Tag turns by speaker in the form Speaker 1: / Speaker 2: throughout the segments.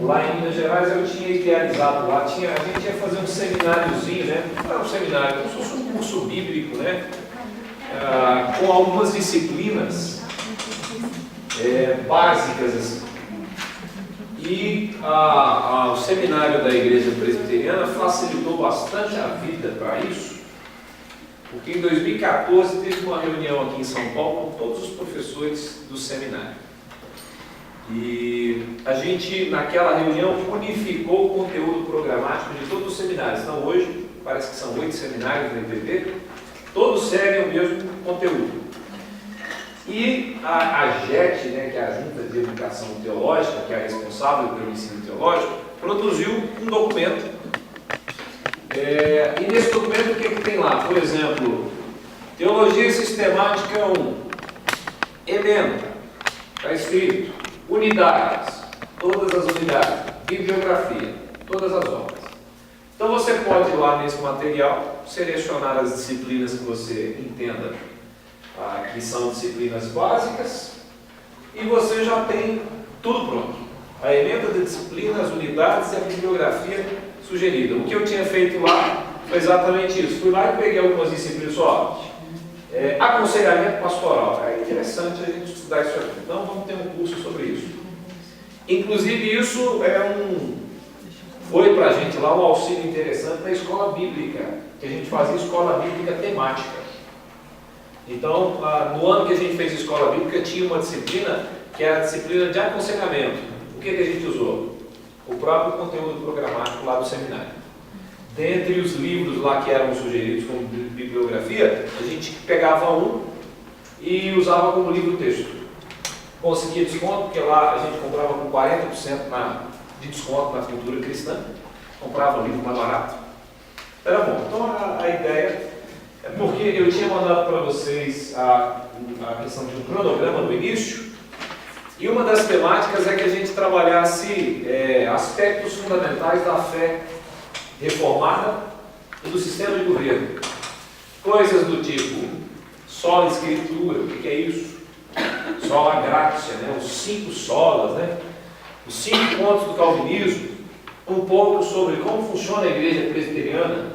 Speaker 1: lá em Minas Gerais eu tinha idealizado lá, a gente ia fazer um semináriozinho, né? Não era um seminário, como se fosse um curso bíblico, né? Com algumas disciplinas básicas assim. E o seminário da Igreja Presbiteriana facilitou bastante a vida para isso, porque em 2014 teve uma reunião aqui em São Paulo com todos os professores do seminário. E a gente, naquela reunião, unificou o conteúdo programático de todos os seminários. Então, hoje, parece que são 8 seminários do IPP, todos seguem o mesmo conteúdo. E a JET, né, que é a Junta de Educação Teológica, que é a responsável pelo ensino teológico, produziu um documento. E nesse documento, o que tem lá? Por exemplo, Teologia Sistemática 1, ementa, está escrito. Unidades, todas as unidades, bibliografia, todas as obras. Então você pode ir lá nesse material, selecionar as disciplinas que você entenda que são disciplinas básicas, e você já tem tudo pronto. A ementa de disciplina, as unidades e a bibliografia sugerida. O que eu tinha feito lá foi exatamente isso. Fui lá e peguei algumas disciplinas só. Aconselhamento pastoral. É interessante a gente estudar isso aqui. Então vamos ter um curso sobre isso. Inclusive isso foi para a gente lá um auxílio interessante na escola bíblica, que a gente fazia escola bíblica temática. Então, no ano que a gente fez escola bíblica, tinha uma disciplina que era a disciplina de aconselhamento. O que a gente usou? O próprio conteúdo programático lá do seminário. Dentre os livros lá que eram sugeridos como bibliografia, a gente pegava um e usava como livro-texto. Conseguia desconto, porque lá a gente comprava com 40% de desconto na cultura cristã, comprava livro mais barato. Era bom. Então a ideia é porque eu tinha mandado para vocês a questão de um cronograma no início, e uma das temáticas é que a gente trabalhasse aspectos fundamentais da fé reformada e do sistema de governo. Coisas do tipo sola escritura, o que é isso? Sola gratia, né? Os 5 solas, né? Os 5 pontos do calvinismo, um pouco sobre como funciona a igreja presbiteriana,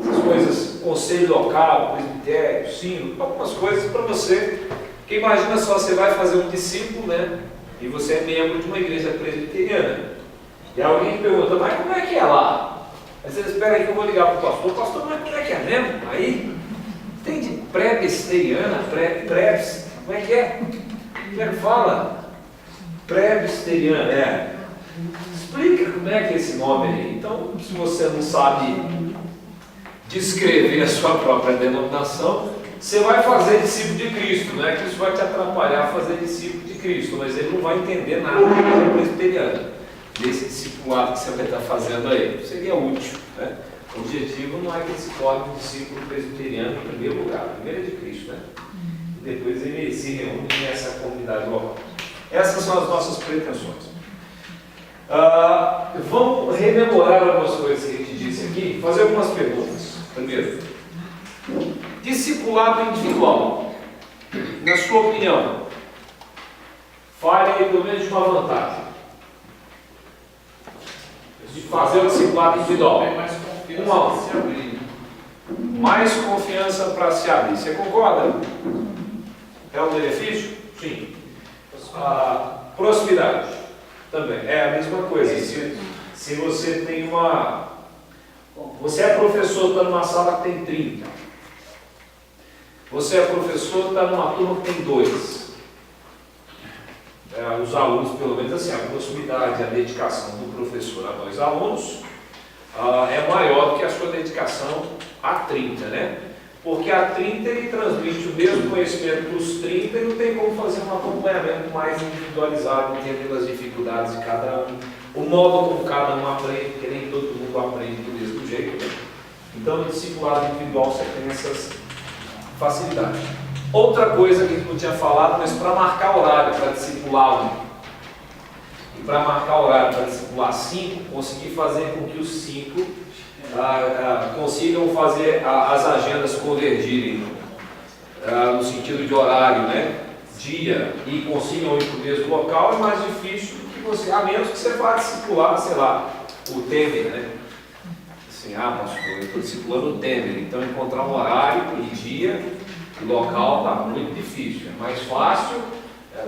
Speaker 1: essas coisas, conselho local, presbitério, sino, algumas coisas para você, que imagina só, você vai fazer um discípulo, né? E você é membro de uma igreja presbiteriana. E alguém pergunta, mas como é que é lá? Aí você espera aí que eu vou ligar para o pastor, mas como é que é mesmo? Aí tem de pré-besteriana, pré-bs, como é que é? Como é que fala? Pré-besteriana, Explica como é que é esse nome aí. Então, se você não sabe descrever a sua própria denominação, você vai fazer discípulo de Cristo, não é que isso vai te atrapalhar a fazer discípulo de Cristo, mas ele não vai entender nada da igreja presbiteriana, desse discipulado que você vai estar fazendo aí. Seria útil, né? O objetivo não é que ele se torne um discípulo presbiteriano em primeiro lugar, primeiro é de Cristo, né? E depois ele se reúne nessa comunidade local. Essas são as nossas pretensões. Vamos rememorar algumas coisas que a gente disse aqui, fazer algumas perguntas. Primeiro, discipulado individual, na sua opinião, fale aí pelo menos de uma vantagem de fazer o discipulado individual. Mais confiança para se abrir. Você concorda? É um benefício? Sim. Proximidade também é a mesma coisa. Se você tem você é professor, está numa sala que tem 30. Você é professor, está numa turma que tem 2. Os alunos, pelo menos assim, a proximidade, a dedicação do professor a 2 alunos é maior do que a sua dedicação a 30, né? Porque a 30 ele transmite o mesmo conhecimento para os 30 e não tem como fazer um acompanhamento mais individualizado, entendendo as dificuldades de cada um, o modo como cada um aprende, porque nem todo mundo aprende do mesmo jeito, né? Então, no discipulado individual você tem essas facilidades. Outra coisa que a gente não tinha falado, mas para marcar horário para discipular 1 e para marcar horário para discipular 5, conseguir fazer com que os 5 consigam fazer as agendas convergirem no sentido de horário, né? Dia, e consigam ir para o mesmo local, é mais difícil do que você, a menos que você vá discipular, sei lá, o Temer, né? Assim, pastor, eu estou discipulando o Temer, então encontrar um horário e dia e local está muito difícil. É mais fácil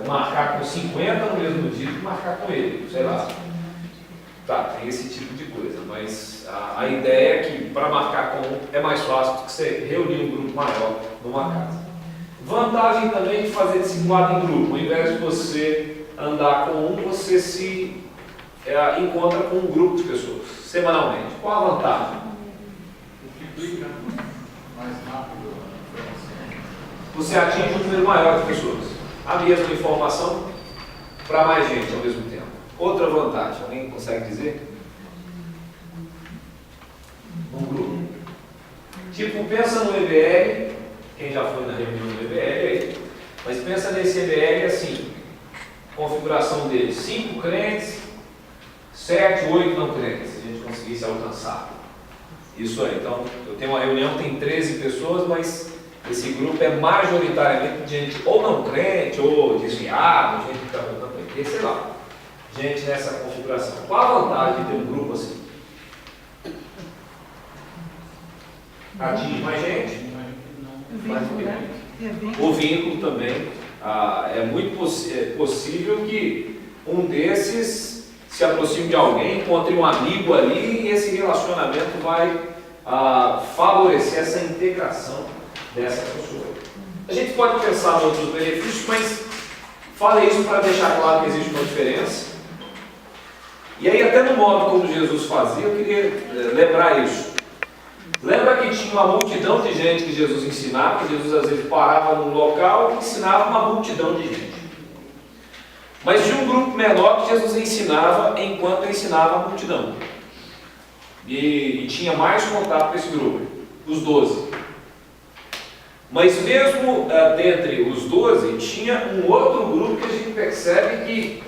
Speaker 1: marcar com 50 no mesmo dia do que marcar com ele, sei lá. Tá, tem esse tipo de coisa, mas a ideia é que para marcar com um é mais fácil do que você reunir um grupo maior numa casa. Vantagem também de fazer discipulado em grupo, ao invés de você andar com um, você se encontra com um grupo de pessoas, semanalmente. Qual a vantagem?
Speaker 2: Multiplica mais rápido a informação.
Speaker 1: Você atinge um número maior de pessoas. A mesma informação para mais gente ao mesmo tempo. Outra vantagem, alguém consegue dizer? Um grupo. Tipo, pensa no EBL, quem já foi na reunião do EBL aí, mas pensa nesse EBL assim, configuração dele, 5 crentes, 7, 8 não crentes, se a gente conseguisse alcançar. Isso aí, então, eu tenho uma reunião, tem 13 pessoas, mas esse grupo é majoritariamente gente ou não crente, ou desviado, gente que está voltando para a igreja, sei lá. Gente nessa configuração. Qual a vantagem de ter um grupo assim? Atinge mais gente? O vínculo também. É muito possível que um desses se aproxime de alguém, encontre um amigo ali e esse relacionamento vai favorecer essa integração dessa pessoa. A gente pode pensar em outros benefícios, mas falei isso para deixar claro que existe uma diferença. E aí, até no modo como Jesus fazia, eu queria lembrar isso. Lembra que tinha uma multidão de gente que Jesus ensinava? Jesus às vezes parava num local e ensinava uma multidão de gente. Mas tinha um grupo menor que Jesus ensinava enquanto ensinava a multidão. E tinha mais contato com esse grupo, os 12. Mas mesmo dentre os 12, tinha um outro grupo que a gente percebe que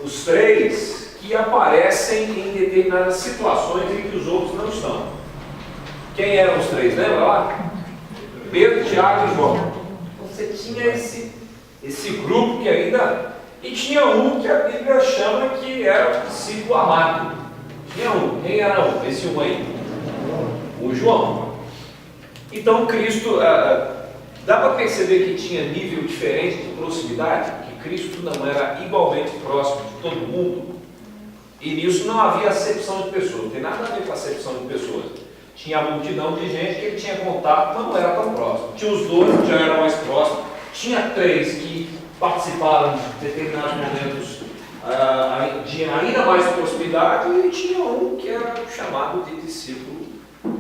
Speaker 1: os 3 que aparecem em determinadas situações em que os outros não estão. Quem eram os 3? Lembra lá? Pedro, Tiago e João. Você tinha esse grupo que ainda... E tinha um que a Bíblia chama que era o discípulo amado. Tinha um. Quem era um? Esse um aí? O João. Então Cristo... dá para perceber que tinha nível diferente de proximidade? Que Cristo não era igualmente próximo de todo mundo? E nisso não havia acepção de pessoas. Não tem nada a ver com acepção de pessoas. Tinha a multidão de gente que ele tinha contato, mas não era tão próximo. Tinha os 12 que já eram mais próximos. Tinha 3 que participaram de determinados momentos de ainda mais proximidade, e tinha um que era chamado de discípulo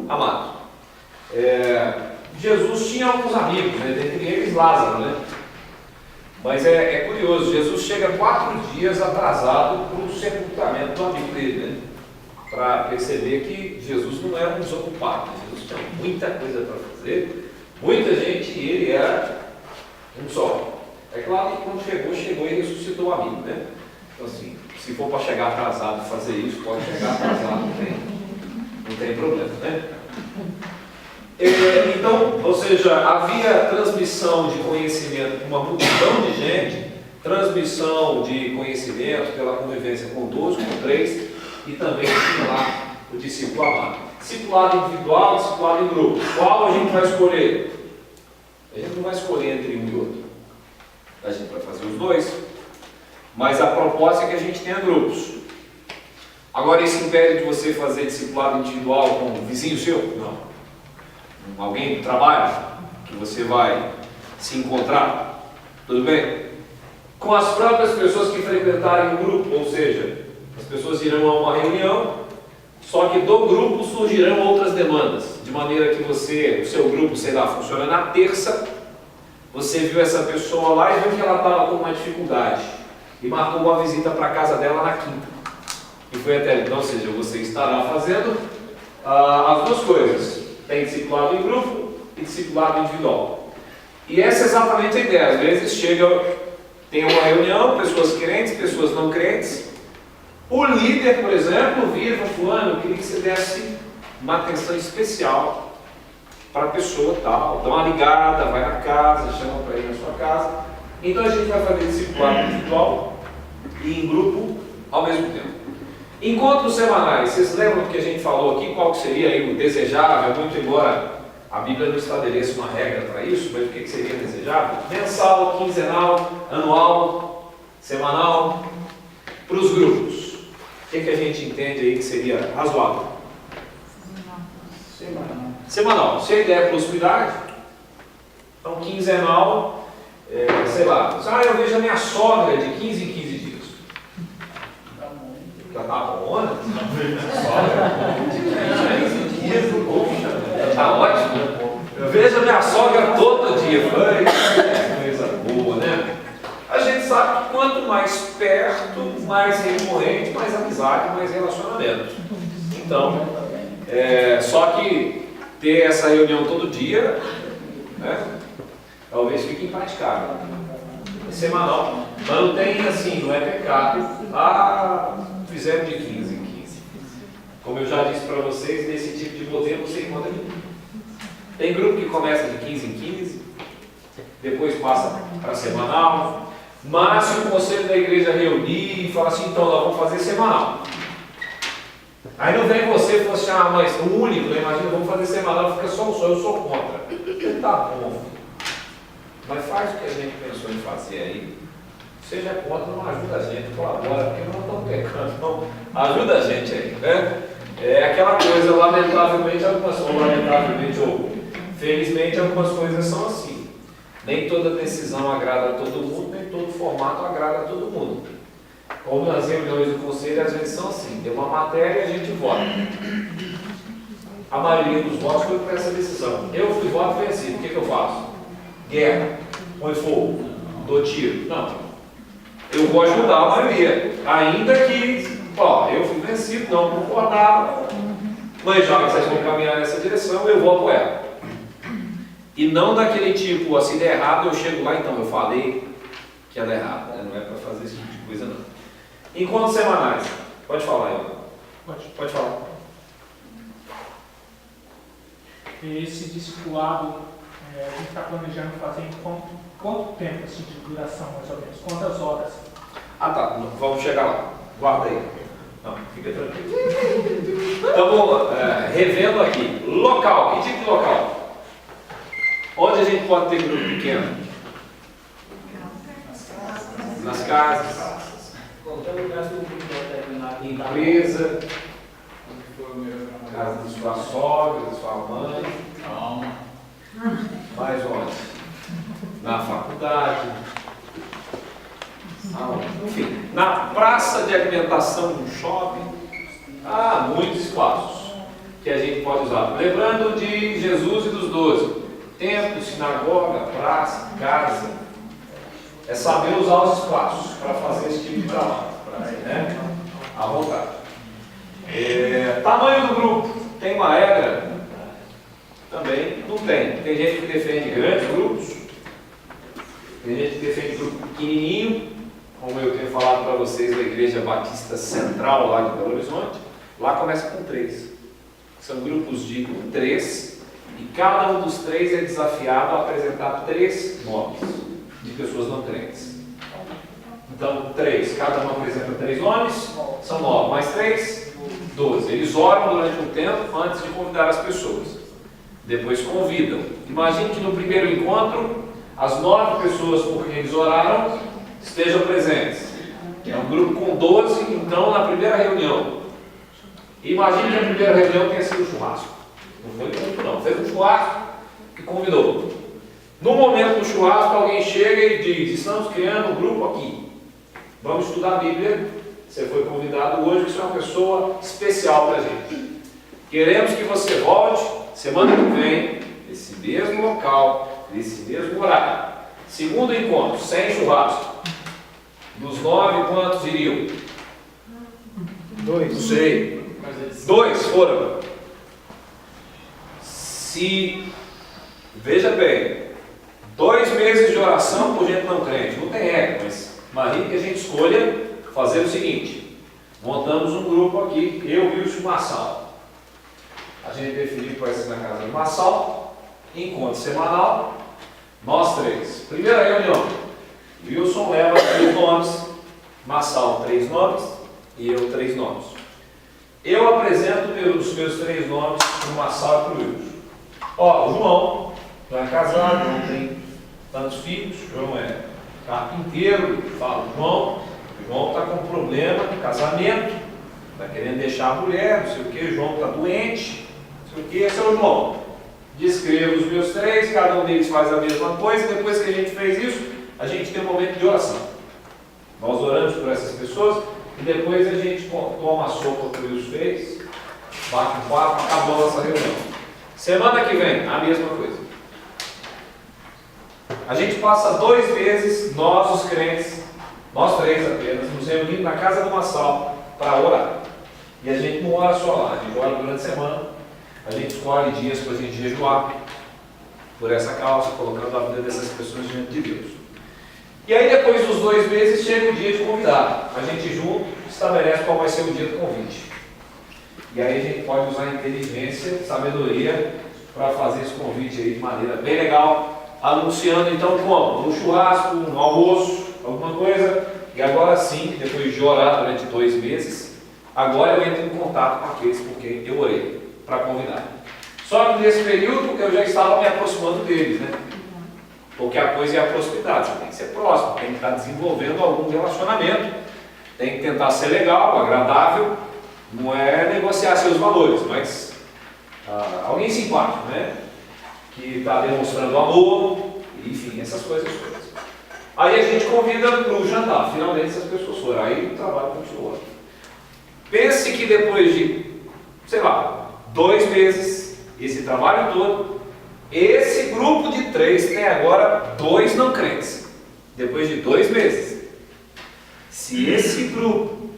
Speaker 1: amado. Jesus tinha alguns amigos, né? Dentre eles Lázaro, né? Mas é curioso, Jesus chega 4 dias atrasado para o sepultamento do amigo dele, né? Para perceber que Jesus não era um desocupado, Jesus tinha muita coisa para fazer, muita gente, e ele era um só. É claro que quando chegou e ressuscitou o amigo, né? Então assim, se for para chegar atrasado e fazer isso, pode chegar atrasado, não tem problema, né? Então, ou seja, havia transmissão de conhecimento com uma multidão de gente, transmissão de conhecimento pela convivência com 12, com 3, e também tinha lá o discípulo amado. Discipulado individual, discipulado em grupo. Qual a gente vai escolher? A gente não vai escolher entre um e outro. A gente vai fazer os dois. Mas a proposta é que a gente tenha grupos. Agora, isso impede de você fazer discipulado individual com um vizinho seu? Não. Alguém do trabalho que você vai se encontrar, tudo bem? Com as próprias pessoas que frequentarem o grupo, ou seja, as pessoas irão a uma reunião, só que do grupo surgirão outras demandas, de maneira que o seu grupo, sei lá, funciona na terça, você viu essa pessoa lá e viu que ela estava com uma dificuldade, e marcou uma visita para a casa dela na quinta, e foi até então, ou seja, você estará fazendo as duas coisas. Tem discipulado em grupo e discipulado individual. E essa é exatamente a ideia. Às vezes tem uma reunião, pessoas crentes, pessoas não crentes. O líder, por exemplo, vira fulano, eu queria que você desse uma atenção especial para a pessoa tal. Dá uma ligada, vai na casa, chama para ir na sua casa. Então a gente vai fazer discipulado individual e em grupo ao mesmo tempo. Encontros semanais, vocês lembram do que a gente falou aqui? Qual que seria aí o desejável? Muito embora a Bíblia não estabeleça uma regra para isso, mas o que seria desejável? Mensal, quinzenal, anual, semanal, para os grupos. O que a gente entende aí que seria razoável? Semanal. Se a ideia é prosperidade, então quinzenal, sei lá, eu vejo a minha sogra de 15 em 15 dias. Já tá bom, né? Sogra, 15 dias, poxa, tá ótimo. Eu vejo a minha sogra todo dia. Coisa boa, né? A gente sabe que quanto mais perto, mais recorrente, mais amizade, mais relacionamento. Então, só que ter essa reunião todo dia, né, talvez fique impraticável. É semanal. Mas não tem assim, não é pecado. Fizemos de 15 em 15. Como eu já disse para vocês, nesse tipo de modelo você encontra de tudo. Tem grupo que começa de 15 em 15, depois passa para semanal. Mas se o conselho da igreja reunir e falar assim, então nós vamos fazer semanal. Aí não vem você e fala assim, mas o único, né? Imagina, vamos fazer semanal, fica só o sonho, eu sou contra. Tá bom. Mas faz o que a gente pensou em fazer aí. Seja contra, não ajuda a gente, colabora, porque nós não estamos pecando, então ajuda a gente aí, né? É aquela coisa, lamentavelmente, ou felizmente, algumas coisas são assim. Nem toda decisão agrada a todo mundo, nem todo formato agrada a todo mundo. Como nas reuniões do conselho, às vezes são assim, tem uma matéria e a gente vota. A maioria dos votos foi para essa decisão. Eu fui voto vencido, o que eu faço? Guerra, põe fogo, dou tiro. Não. Eu vou ajudar a maioria, ainda que, eu fui vencido, não concordava, mas já que vocês vão caminhar nessa direção, eu vou apoiar. E não daquele tipo, se der errado, eu chego lá, então eu falei que ia dar errado, né? Não é para fazer esse tipo de coisa, não. Encontros semanais, pode falar, Ivan. Pode falar.
Speaker 3: Esse discipulado, a gente está planejando fazer em quanto tempo assim, de duração, mais ou menos? Quantas horas?
Speaker 1: Tá, vamos chegar lá. Guarda aí. Não, fica tranquilo. Então, revendo aqui. Local, que tipo de local? Onde a gente pode ter grupo pequeno? Nas casas. Empresa. Casa da sua sogra, da sua mãe. Mais onde? Na faculdade. Enfim, na praça de alimentação do shopping. Muitos espaços que a gente pode usar. Lembrando de Jesus e dos 12. Templo, sinagoga, praça, casa. É saber usar os espaços para fazer esse tipo de trabalho. Né? À vontade. Tamanho do grupo. Tem uma regra? Também não tem. Tem gente que defende grandes grupos. Tem gente que defende grupo pequenininho. Como eu tenho falado para vocês da Igreja Batista Central lá de Belo Horizonte. Lá começa com 3. São grupos de 3. E cada um dos 3 é desafiado a apresentar 3 nomes de pessoas não crentes. Então, 3. Cada um apresenta 3 nomes. São 9. Mais 3, 12. Eles oram durante um tempo antes de convidar as pessoas. Depois convidam. Imagine que no primeiro encontro, as 9 pessoas por quem eles oraram estejam presentes. É um grupo com 12, então, na primeira reunião. Imagine que a primeira reunião tenha sido churrasco. Não foi muito não, fez um churrasco que convidou. No momento do churrasco, alguém chega e diz, estamos criando um grupo aqui. Vamos estudar a Bíblia. Você foi convidado hoje, você é uma pessoa especial para a gente. Queremos que você volte semana que vem, nesse mesmo local, nesse mesmo horário. Segundo encontro, sem churrasco. Dos 9, quantos iriam?
Speaker 3: 2.
Speaker 1: Não sei. 2 foram. Veja bem, 2 meses de oração por gente não crente. Não tem regra, mas imagine que a gente escolha fazer o seguinte. Montamos um grupo aqui, eu e o Massal. A gente definiu que vai ser na casa do Massal. Encontro semanal. Nós 3. Primeira reunião. Wilson leva 3 nomes. Massal 3 nomes. e eu 3 nomes. Eu apresento os meus 3 nomes numa sala para o Wilson. Ó, o João não é casado, não tem tantos filhos, o João é carpinteiro, fala o João está com problema no casamento, está querendo deixar a mulher, não sei o que, o João está doente, não sei o que, esse é o João. Descrevo os meus 3, cada um deles faz a mesma coisa, e depois que a gente fez isso, a gente tem um momento de oração. Nós oramos por essas pessoas, e depois a gente toma a sopa que o Wilson fez, bate um papo, acabou a nossa reunião. Semana que vem, a mesma coisa. A gente passa 2 meses, nós os crentes, nós 3 apenas, nos reunindo na casa de uma sala para orar. E a gente não ora só lá, a gente ora durante a semana, a gente escolhe dias para a gente jejuar por essa causa, colocando a vida dessas pessoas diante de Deus. E aí depois dos 2 meses chega o dia de convidar. A gente junto estabelece qual vai ser o dia do convite. E aí a gente pode usar inteligência, sabedoria para fazer esse convite aí de maneira bem legal, anunciando então como? Um churrasco, um almoço, alguma coisa. E agora sim, depois de orar durante 2 meses, agora eu entro em contato com aqueles por quem eu orei para convidar. Só que nesse período eu já estava me aproximando deles, né? Porque a coisa é a proximidade, você tem que ser próximo, tem que estar desenvolvendo algum relacionamento, tem que tentar ser legal, agradável, não é negociar seus valores, mas alguém simpático, né? Que está demonstrando amor, enfim, essas coisas todas. Aí a gente convida para o jantar, finalmente essas pessoas foram, aí o trabalho continua. Pense que depois de, sei lá, 2 meses, esse trabalho todo, esse grupo de 3 tem agora 2 não crentes, depois de 2 meses. Se esse grupo,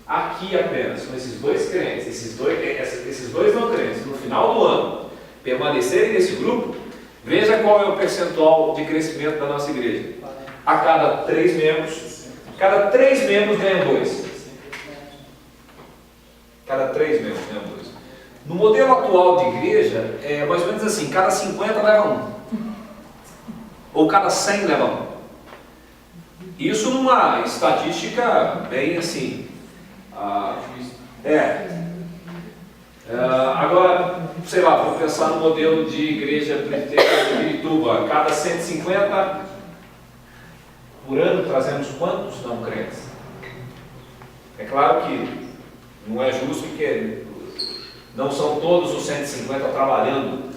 Speaker 1: aqui apenas, com esses 2 crentes, esses dois não crentes, no final do ano, permanecerem nesse grupo, veja qual é o percentual de crescimento da nossa igreja. A cada 3 membros, cada 3 membros ganham 2. Cada 3 membros ganham 2. No modelo atual de igreja, é mais ou menos assim, cada 50 leva 1. Ou cada 100 leva 1. Isso numa estatística bem assim. Agora, sei lá, vou pensar no modelo de igreja presbiteriana de Pirituba. Cada 150 por ano trazemos quantos não crentes? É claro que não é justo que não são todos os 150 trabalhando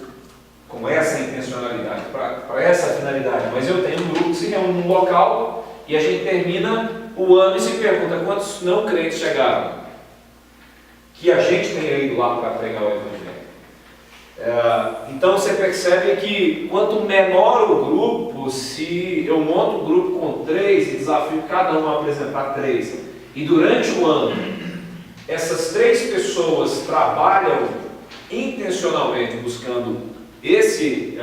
Speaker 1: com essa intencionalidade, para essa finalidade, mas eu tenho um grupo que se reúne num local e a gente termina o ano e se pergunta quantos não crentes chegaram, que a gente tenha ido lá para pregar o Evangelho. Então você percebe que quanto menor o grupo, se eu monto um grupo com 3 e desafio cada um a apresentar 3, e durante o ano essas 3 pessoas trabalham intencionalmente buscando esse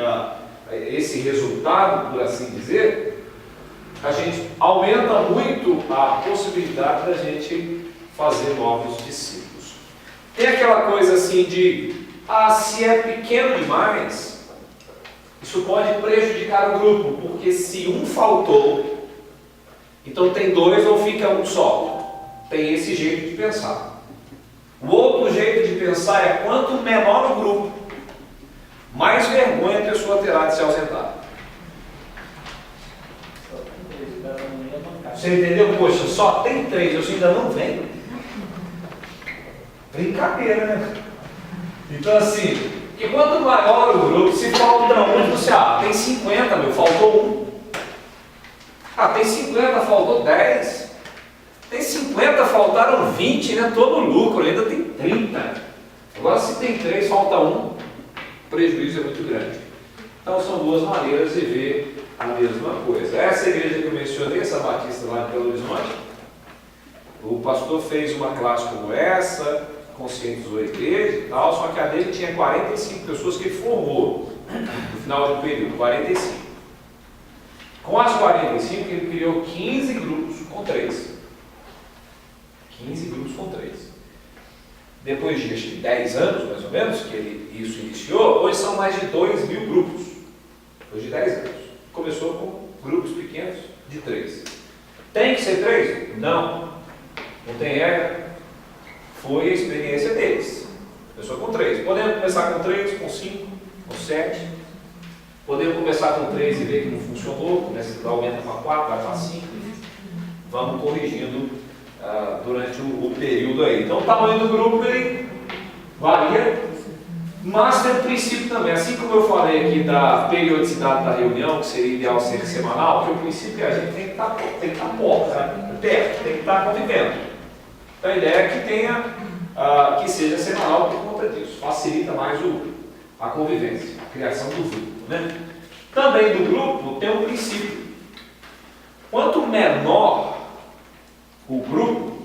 Speaker 1: resultado, por assim dizer, a gente aumenta muito a possibilidade da gente fazer novos discípulos. Tem aquela coisa assim de, se é pequeno demais, isso pode prejudicar o grupo, porque se um faltou, então tem 2 ou fica um só. Tem esse jeito de pensar. O outro jeito de pensar é quanto menor o grupo, mais vergonha a pessoa terá de se ausentar. Você entendeu? Poxa, só tem 3, eu ainda não venho. Brincadeira, né? Então assim, que quanto maior o grupo, se falta um, você, tem 50, faltou 1. Tem 50, faltou 10. Tem 50, faltaram 20, né? Todo lucro, ainda tem 30. Agora se tem 3, falta 1, o prejuízo é muito grande. Então são 2 maneiras de ver a mesma coisa. Essa igreja que eu mencionei, essa Batista lá em Belo Horizonte, o pastor fez uma classe como essa, conscientizou a igreja e tal, só que a dele tinha 45 pessoas que ele formou no final do período, 45. Com as 45, ele criou 15 grupos com 3. 15 grupos com 3. Depois de acho que 10 anos, mais ou menos, que isso iniciou, hoje são mais de 2.000 grupos. Depois de 10 anos. Começou com grupos pequenos de 3. Tem que ser 3? Não. Não tem regra. foi a experiência deles. Começou com 3. Podemos começar com 3, com 5, com 7. Podemos começar com 3 e ver que não funcionou, começa, aumenta para 4, vai para 5. Vamos corrigindo durante o período aí. Então o tamanho do grupo ele varia, mas tem um princípio também. Assim como eu falei aqui da periodicidade da reunião, que seria ideal ser semanal, que o princípio é a gente tem que estar perto, tem que estar convivendo. Então a ideia é que tenha, que seja semanal por conta disso. Facilita mais a convivência, a criação do grupo. Né? Também do grupo tem um princípio. Quanto menor o grupo,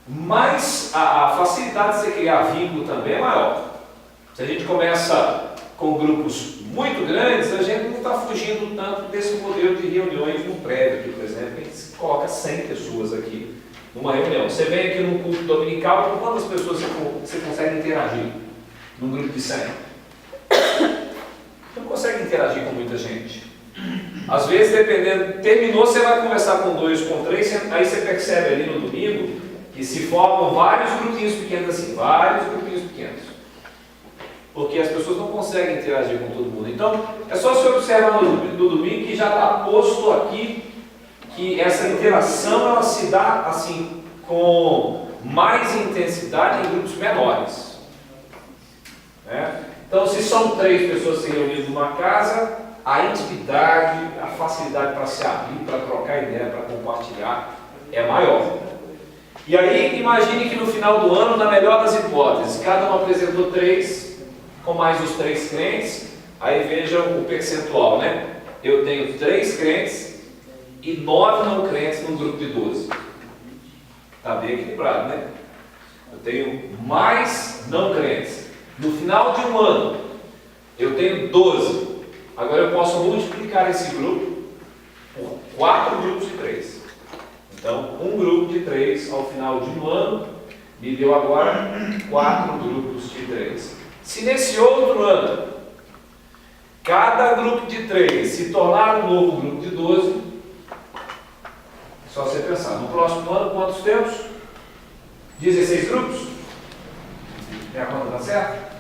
Speaker 1: mais a facilidade de você criar vínculo também é maior. Se a gente começa com grupos muito grandes, a gente não está fugindo tanto desse modelo de reuniões no prédio, aqui, por exemplo, a gente coloca 100 pessoas aqui numa reunião. Você vem aqui num culto dominical, com quantas pessoas você consegue interagir num grupo de 100? Você não consegue interagir com muita gente. Às vezes, dependendo, terminou, você vai conversar com 2, com 3, aí você percebe ali no domingo que se formam vários grupinhos pequenos assim, vários grupinhos pequenos. Porque as pessoas não conseguem interagir com todo mundo. Então, é só você observar no domingo que já está posto aqui que essa interação ela se dá assim com mais intensidade em grupos menores. Né? Então, se são 3 pessoas se reunindo numa casa, a intimidade, a facilidade para se abrir, para trocar ideia, para compartilhar é maior. E aí, imagine que no final do ano, na melhor das hipóteses, cada um apresentou 3, com mais os 3 crentes, aí vejam o percentual, né? Eu tenho 3 crentes e 9 não crentes num grupo de 12. Está bem equilibrado, né? Eu tenho mais não crentes. No final de um ano, eu tenho 12. Agora eu posso multiplicar esse grupo por 4 grupos de 3. Então, um grupo de 3 ao final de um ano me deu agora 4 grupos de 3. Se nesse outro ano, cada grupo de 3 se tornar um novo grupo de 12, é só você pensar, no próximo ano quantos temos? 16 grupos? Minha conta está certa?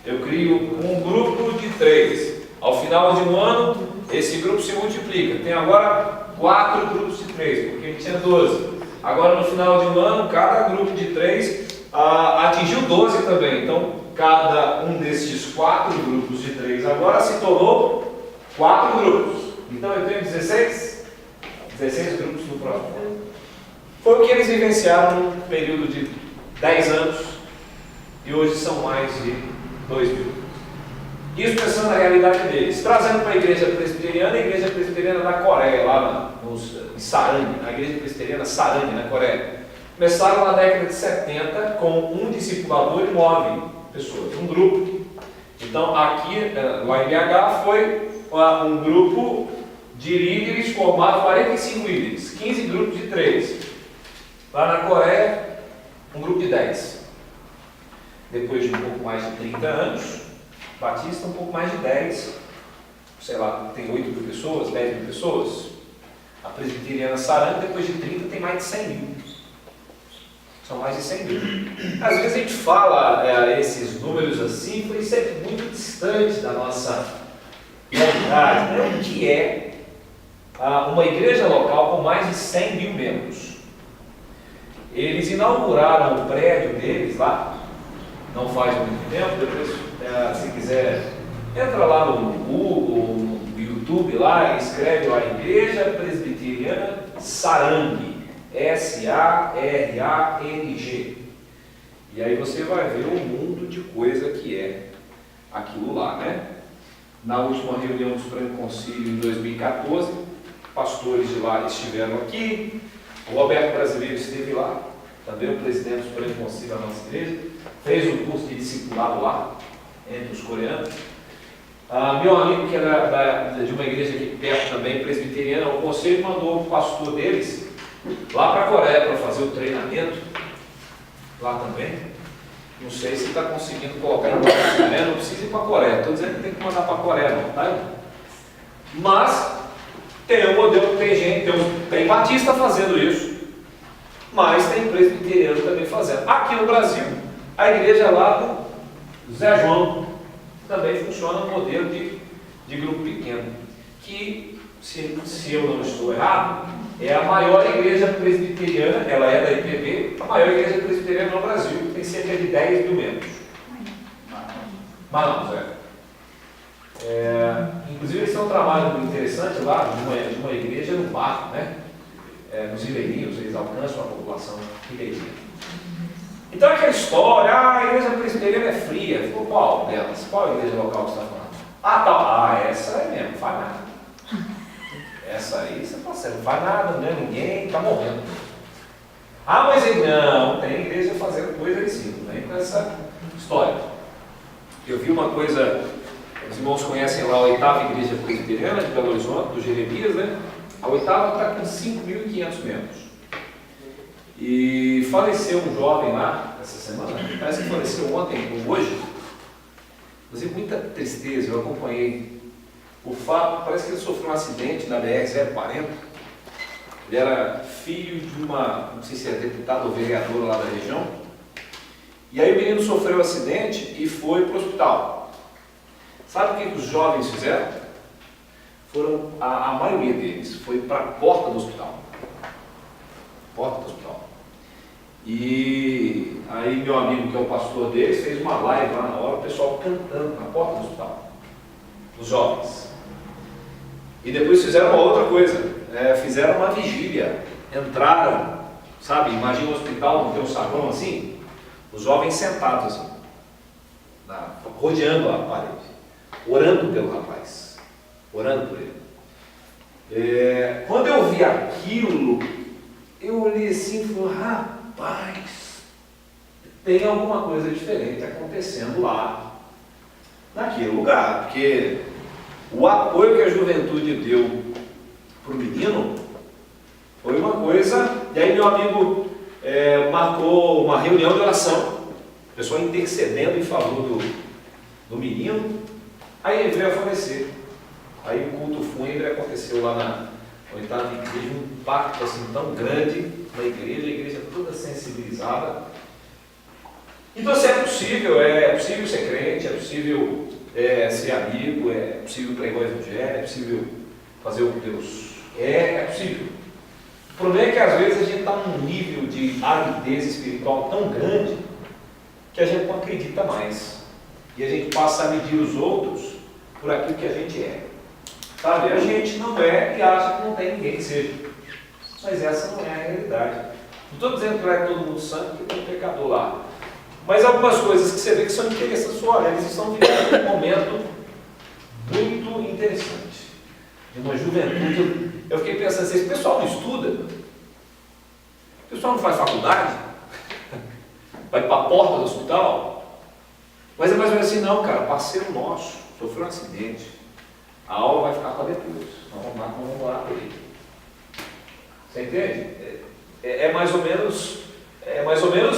Speaker 1: Eu crio um grupo de 3. Ao final de um ano, esse grupo se multiplica. Tem agora 4 grupos de 3, porque ele tinha 12. Agora, no final de um ano, cada grupo de 3 atingiu 12 também. Então, cada um destes 4 grupos de 3 agora se tornou 4 grupos. Então, eu tenho 16 grupos no próximo ano. Foi o que eles vivenciaram num período de 10 anos e hoje são mais de 2.000. Isso pensando na realidade deles. Trazendo para a igreja presbiteriana da Coreia, lá em Sarang, na igreja presbiteriana Sarang, na Coreia. Começaram na década de 70 com um discipulador e 9 pessoas, um grupo. Então, aqui, lá em BH, foi um grupo de líderes formado 45 líderes, 15 grupos de 3. Lá na Coreia, um grupo de 10. Depois de um pouco mais de 30 anos, Batista um pouco mais de 10, sei lá, tem 8.000 pessoas, 10.000 pessoas. A presbiteriana Sarang, depois de 30, tem mais de 100.000. São mais de 100.000. Às vezes a gente fala esses números assim, foi sempre muito distante da nossa realidade, né? O que é uma igreja local com mais de 100.000 membros. Eles inauguraram o prédio deles lá, não faz muito tempo. Depois, se quiser, entra lá no Google, no YouTube lá, escreve lá Igreja Presbiteriana Sarang, S-A-R-A-N-G. E aí você vai ver o mundo de coisa que é aquilo lá, né? Na última reunião do Supremo Concílio em 2014, pastores de lá estiveram aqui, o Roberto Brasileiro esteve lá, também o presidente do Supremo Concílio da nossa igreja, fez um curso de discipulado lá, entre os coreanos. Meu amigo, que era de uma igreja aqui perto também, presbiteriana, o conselho mandou o pastor deles lá para a Coreia para fazer o treinamento, lá também. Não sei se está conseguindo colocar em prática, né? Não precisa ir para a Coreia, estou dizendo que tem que mandar para a Coreia, não, tá? Mas tem um modelo, tem gente, tem batista fazendo isso. mas tem presbiteriano também fazendo. Aqui no Brasil, a igreja lá do Zé João também funciona no modelo de grupo pequeno, que, se eu não estou errado, é a maior igreja presbiteriana, ela é da IPB, a maior igreja presbiteriana no Brasil, tem cerca de 10 mil membros. Manaus, inclusive eles têm um trabalho muito interessante lá, de uma igreja no barco, né? Nos ribeirinhos, eles alcançam a população ribeirinha. Então aquela história, a igreja presbiteriana é fria. Falou, qual delas? Qual a igreja local que você está falando? Tal. Essa é mesmo, não faz nada. Essa aí, você não faz nada, não é ninguém, está morrendo. Mas ele não, tem igreja fazendo coisa aí sim, não vem com essa história. Eu vi uma coisa, os irmãos conhecem lá a 8ª Igreja Presbiteriana de Belo Horizonte, do Jeremias, né? A 8ª está com 5.500 membros. E faleceu um jovem lá, essa semana, parece que faleceu ontem ou hoje. Mas é muita tristeza, eu acompanhei o fato, parece que ele sofreu um acidente na BR-040. Ele era filho de uma, não sei se é deputado ou vereadora lá da região. E aí o menino sofreu um acidente e foi para o hospital. Sabe o que os jovens fizeram? A maioria deles foi para a porta do hospital. Porta do hospital. E aí meu amigo, que é o pastor deles, fez uma live lá na hora, o pessoal cantando na porta do hospital. Os jovens. E depois fizeram uma outra coisa. Fizeram uma vigília. Entraram, sabe, imagina o hospital, não tem um saguão assim? Os jovens sentados assim, rodeando a parede, orando pelo rapaz, orando por ele. Quando eu vi aquilo, eu olhei assim e falei, rapaz, tem alguma coisa diferente acontecendo lá, naquele lugar, porque o apoio que a juventude deu para o menino foi uma coisa. E aí meu amigo marcou uma reunião de oração, o pessoal intercedendo em favor do menino. Aí ele veio a falecer. Aí o culto fúnebre aconteceu lá na 8ª Igreja, um impacto assim tão grande na igreja, a igreja toda sensibilizada. Então se é possível ser crente, é possível ser amigo, é possível pregar o evangelho, é possível fazer o que Deus quer, é possível. O problema é que às vezes a gente está num nível de aridez espiritual tão grande que a gente não acredita mais. E a gente passa a medir os outros por aquilo que a gente é. Sabe? A gente não é e acha que não tem ninguém que seja. Mas essa não é a realidade. Não estou dizendo que vai todo mundo santo, porque tem um pecador lá. Mas algumas coisas que você vê que são interessantes, eles estão vivendo um momento muito interessante. De uma juventude. Eu fiquei pensando assim, esse pessoal não estuda? O pessoal não faz faculdade? Vai para a porta do hospital? Mas é mais ou menos assim, não, cara, parceiro nosso, sofreu um acidente. A aula vai ficar para depois. Nós vamos orar por ele. Você entende? É mais ou menos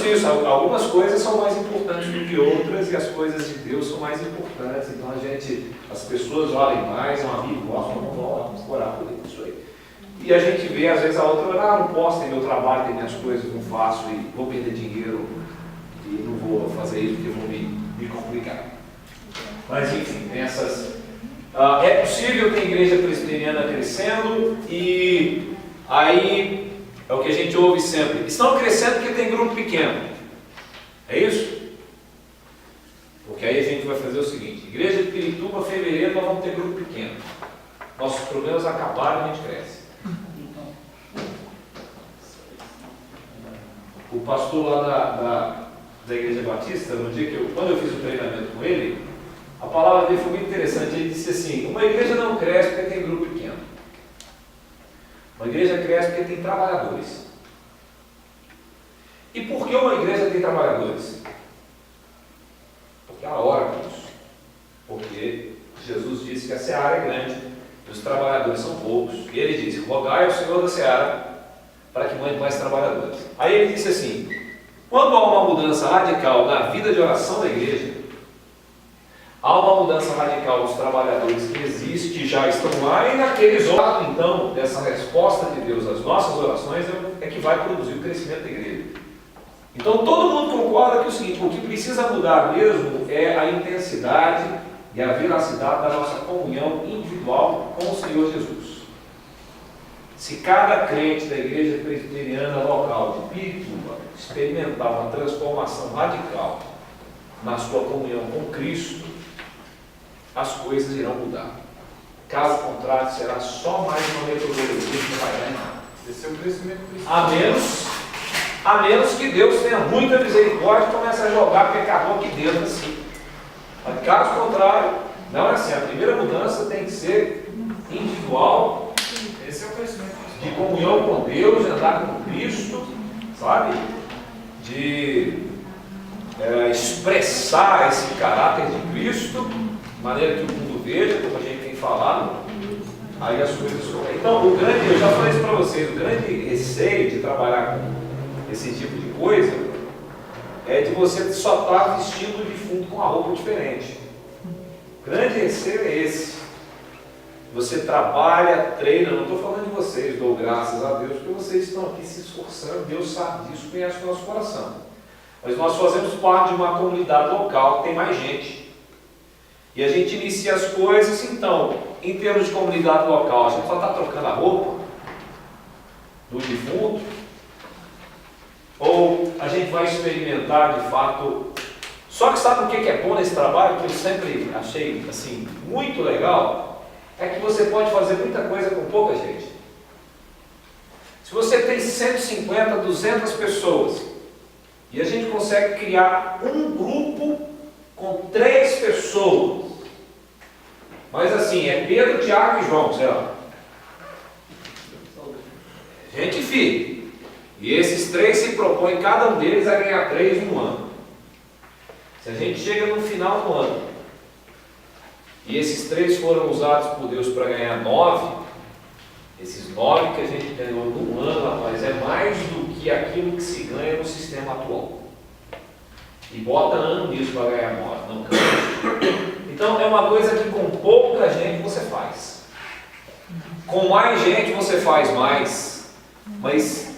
Speaker 1: isso. Algumas coisas são mais importantes do que outras e as coisas de Deus são mais importantes. Então as pessoas olhem mais, um amigo nosso, vamos orar por ele, isso aí. E a gente vê, às vezes, a outra, não posso, tem meu trabalho, tem minhas coisas, não faço e vou perder dinheiro e não vou fazer isso porque vou me complicar. Mas enfim, tem essas. É possível ter igreja presbiteriana crescendo e aí é o que a gente ouve sempre. Estão crescendo porque tem grupo pequeno. É isso? Porque aí a gente vai fazer o seguinte: igreja de Pirituba, fevereiro, nós vamos ter grupo pequeno. Nossos problemas acabaram e a gente cresce. O pastor lá da Igreja Batista, no dia quando eu fiz o treinamento com ele, a palavra dele foi muito interessante. Ele disse assim: uma igreja não cresce porque tem grupo pequeno. Uma igreja cresce porque tem trabalhadores. E por que uma igreja tem trabalhadores? Porque ela ora por isso. Porque Jesus disse que a seara é grande e os trabalhadores são poucos. E ele disse: rogai ao Senhor da seara para que mande mais trabalhadores. Aí ele disse assim: quando há uma mudança radical na vida de oração da igreja, Há uma mudança radical dos trabalhadores que existe, já estão lá, e naqueles outros, então, dessa resposta de Deus às nossas orações é que vai produzir o crescimento da igreja. Então todo mundo concorda que é o seguinte: o que precisa mudar mesmo é a intensidade e a veracidade da nossa comunhão individual com o Senhor Jesus. Se cada crente da igreja presbiteriana local de Pirituba experimentar uma transformação radical na sua comunhão com Cristo, as coisas irão mudar. Caso contrário, será só mais uma metodologia que não vai dar em nada.
Speaker 2: Esse é o crescimento cristão.
Speaker 1: A menos que Deus tenha muita misericórdia e comece a jogar pecador aqui dentro assim. Mas caso contrário, não é assim. A primeira mudança tem que ser individual,
Speaker 2: Esse é o crescimento cristão.
Speaker 1: de comunhão com Deus, de andar com Cristo, sabe? De expressar esse caráter de Cristo, de maneira que o mundo veja, como a gente tem falado, aí as coisas. Então, eu já falei isso para vocês, o grande receio de trabalhar com esse tipo de coisa é de você só estar vestindo de fundo com uma roupa diferente. O grande receio é esse. Você trabalha, treina, não estou falando de vocês, dou graças a Deus, porque vocês estão aqui se esforçando, Deus sabe disso, conhece o nosso coração. Mas nós fazemos parte de uma comunidade local que tem mais gente. E a gente inicia as coisas, então, em termos de comunidade local, a gente só está trocando a roupa do defunto, ou a gente vai experimentar de fato. Só que sabe o que é bom nesse trabalho, que eu sempre achei assim, muito legal? É que você pode fazer muita coisa com pouca gente. Se você tem 150, 200 pessoas, e a gente consegue criar um grupo com 3 pessoas, mas assim, é Pedro, Tiago e João, sei lá. Gente firme. E esses 3 se propõem, cada um deles, a ganhar 3 no ano. Se a gente chega no final do ano, e esses 3 foram usados por Deus para ganhar 9, esses 9 que a gente ganhou no ano, rapaz, é mais do que aquilo que se ganha no sistema atual. E bota ano nisso para ganhar 9, não cansa. Então é uma coisa que com pouca gente você faz. Com mais gente você faz mais. Mas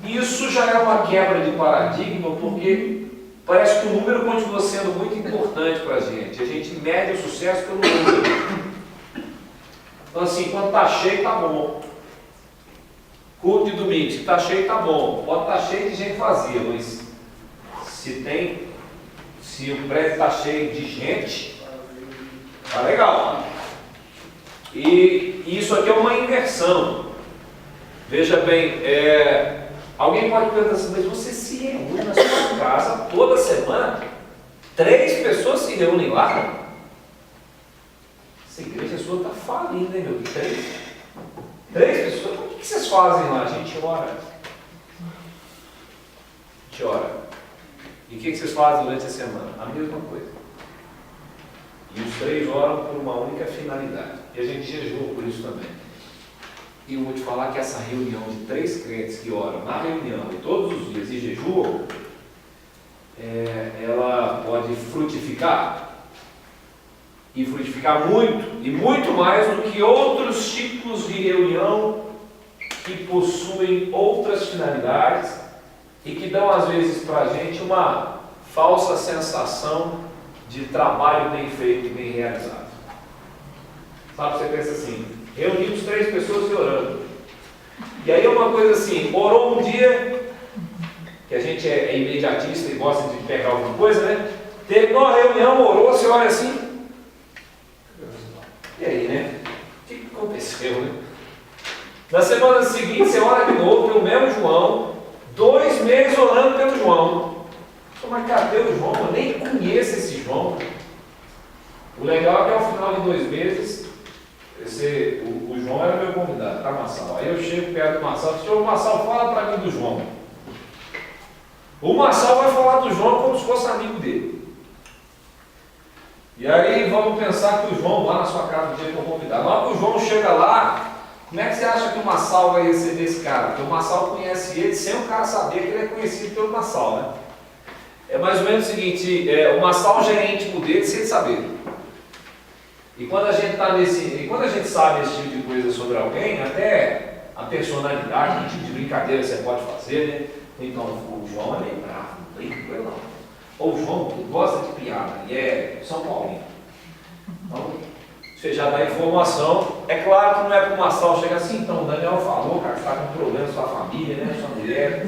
Speaker 1: isso já é uma quebra de paradigma, porque parece que o número continua sendo muito importante para a gente. A gente mede o sucesso pelo número. Então assim, quando está cheio, está bom. Culto de domingo, se está cheio, está bom. Pode estar cheio de gente vazia, mas se o prédio está cheio de gente, está legal. E isso aqui é uma inversão. Veja bem, alguém pode perguntar assim, mas você se reúne na sua casa toda semana? 3 pessoas se reúnem lá? Essa igreja sua está falindo, hein, meu? 3 pessoas? O que vocês fazem lá? A gente ora. E o que vocês fazem durante a semana? A mesma coisa. E os 3 oram por uma única finalidade. E a gente jejua por isso também. E eu vou te falar que essa reunião de 3 crentes que oram na reunião e todos os dias e jejuam, ela pode frutificar. E frutificar muito, e muito mais do que outros tipos de reunião que possuem outras finalidades e que dão às vezes para a gente uma falsa sensação de trabalho bem feito e bem realizado. Sabe, você pensa assim, reunimos 3 pessoas e orando. E aí é uma coisa assim, orou um dia, que a gente é imediatista e gosta de pegar alguma coisa, né? Terminou a reunião, orou, você olha assim, e aí, né? O que aconteceu, né? Na semana seguinte, você ora de novo pelo mesmo João, 2 meses orando pelo João. Mas cadê o João? Eu nem conheço esse João. O legal é que ao final de 2 meses, o João era meu convidado, tá, Marçal? Aí eu chego perto do Marçal e digo, senhor Marçal, fala para mim do João. O Marçal vai falar do João como se fosse amigo dele. E aí vamos pensar que o João lá na sua casa um dia que eu convidado. Na hora que o João chega lá, como é que você acha que o Marçal vai receber esse cara? Porque o Marçal conhece ele sem o cara saber que ele é conhecido pelo Marçal, né? É mais ou menos o seguinte, o Massal já é íntimo dele sem saber. E quando a gente sabe esse tipo de coisa sobre alguém, até a personalidade, que tipo de brincadeira você pode fazer, né? Então, o João é meio bravo, não brinca com ele não. Ou o João gosta de piada, e é São Paulino. Então, você já dá informação. É claro que não é para o Massal chegar assim, então o Daniel falou, cara, que está com problema com sua família, né? Sua mulher.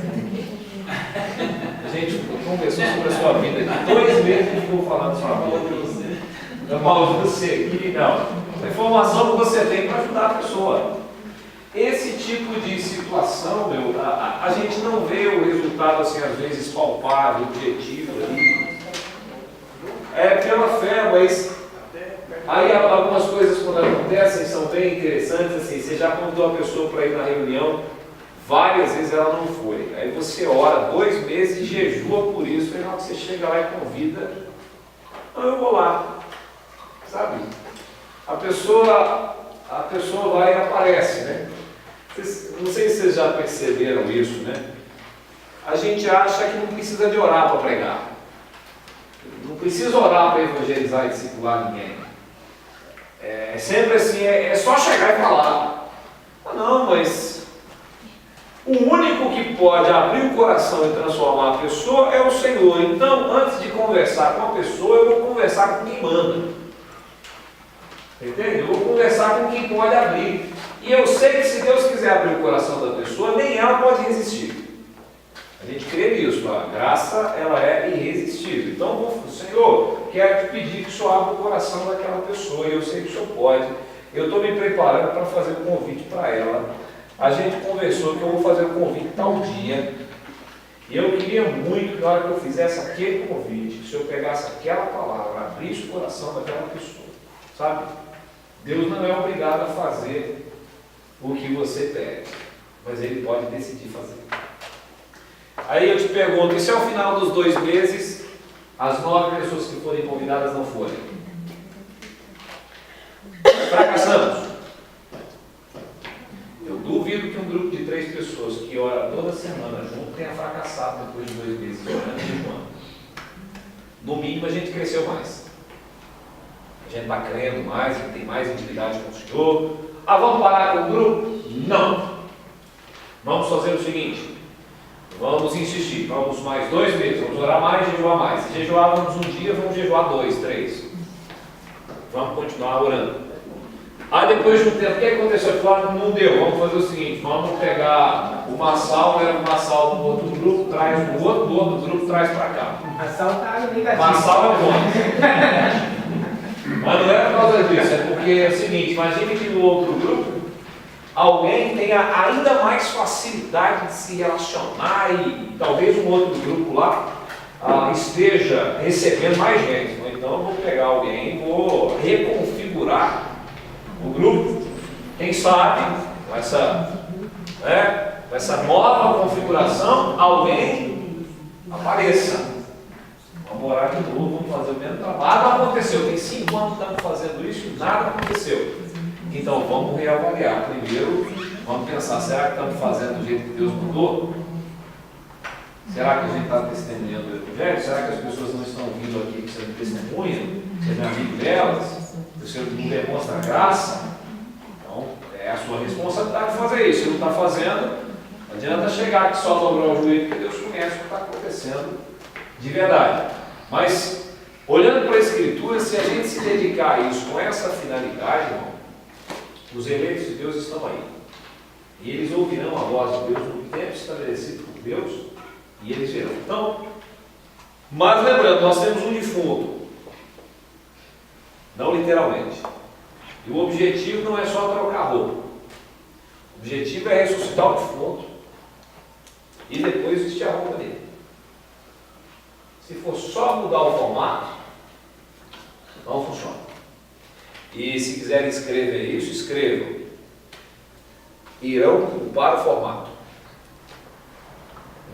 Speaker 1: A gente conversou sobre a sua vida aqui. 2 meses que ficou falando da sua vida. Eu falo de você aqui, não. A informação que você tem para ajudar a pessoa. Esse tipo de situação, a gente não vê o resultado assim, às vezes, palpável, objetivo ali. É pela fé, mas aí algumas coisas quando acontecem são bem interessantes, assim, você já convidou a pessoa para ir na reunião, várias vezes ela não foi. Aí você ora 2 meses e jejua por isso, aí na hora que você chega lá e convida, não, eu vou lá. Sabe? A pessoa vai e aparece, né? Não sei se vocês já perceberam isso, né? A gente acha que não precisa de orar para pregar. Não precisa orar para evangelizar e discipular ninguém. É sempre assim, é só chegar e falar. Ah, não, mas o único que pode abrir o coração e transformar a pessoa é o Senhor. Então, antes de conversar com a pessoa, eu vou conversar com quem manda. Entende? Eu vou conversar com quem pode abrir. E eu sei que se Deus quiser abrir o coração da pessoa, nem ela pode resistir. A gente crê nisso, a graça ela é irresistível. Então, Senhor, quero te pedir que o Senhor abra o coração daquela pessoa, e eu sei que o Senhor pode. Eu estou me preparando para fazer o convite para ela. A gente conversou que eu vou fazer o convite tal dia. E eu queria muito que na hora que eu fizesse aquele convite, que o Senhor pegasse aquela palavra, abrisse o coração daquela pessoa. Sabe? Deus não é obrigado a fazer o que você pede, mas Ele pode decidir fazer. Aí eu te pergunto, e se ao final dos 2 meses, as 9 pessoas que forem convidadas não forem? Fracassamos. Eu duvido que um grupo de 3 pessoas que ora toda semana junto tenha fracassado depois de 2 meses orando e jejuando. No mínimo a gente cresceu mais. A gente está crendo mais, tem mais intimidade com o Senhor. Ah, vamos parar com o grupo? Não. Vamos fazer o seguinte, vamos insistir, vamos mais 2 meses, vamos orar mais e jejuar mais. Se jejuávamos um dia, vamos jejuar 2, 3. Vamos continuar orando. Aí depois de um tempo, o que aconteceu? Claro, não deu, vamos fazer o seguinte, vamos pegar o Massal, era o Massal do outro grupo, traz o outro, do outro grupo, traz para cá.
Speaker 4: Massal está negativo.
Speaker 1: Massal é bom. Mas não é por causa disso, é porque é o seguinte, imagine que no outro grupo, alguém tenha ainda mais facilidade de se relacionar e talvez um outro grupo lá esteja recebendo mais gente. Então eu vou pegar alguém, vou reconfigurar o grupo. Quem sabe, com essa nova configuração, alguém apareça. Vamos orar de novo, vamos fazer o mesmo trabalho. Nada aconteceu, tem 5 anos que estamos fazendo isso, nada aconteceu. Então vamos reavaliar. Primeiro, vamos pensar, será que estamos fazendo do jeito que Deus mandou? Será que a gente está testemunhando o Evangelho? Será que as pessoas não estão vindo aqui que você não testemunha? Você não é amigo delas? Você não demonstra graça? Então, é a sua responsabilidade fazer isso. Se não está fazendo, não adianta chegar aqui só dobrar o joelho, porque Deus conhece o que está acontecendo de verdade. Mas, olhando para a Escritura, se a gente se dedicar a isso com essa finalidade, irmão, os eleitos de Deus estão aí. E eles ouvirão a voz de Deus no tempo estabelecido por Deus, e eles verão. Então, mas lembrando, nós temos um defunto. Não literalmente. E o objetivo não é só trocar roupa. O objetivo é ressuscitar o defunto e depois vestir a roupa dele. Se for só mudar o formato, não funciona. E se quiserem escrever isso, escrevam. Irão culpar o formato.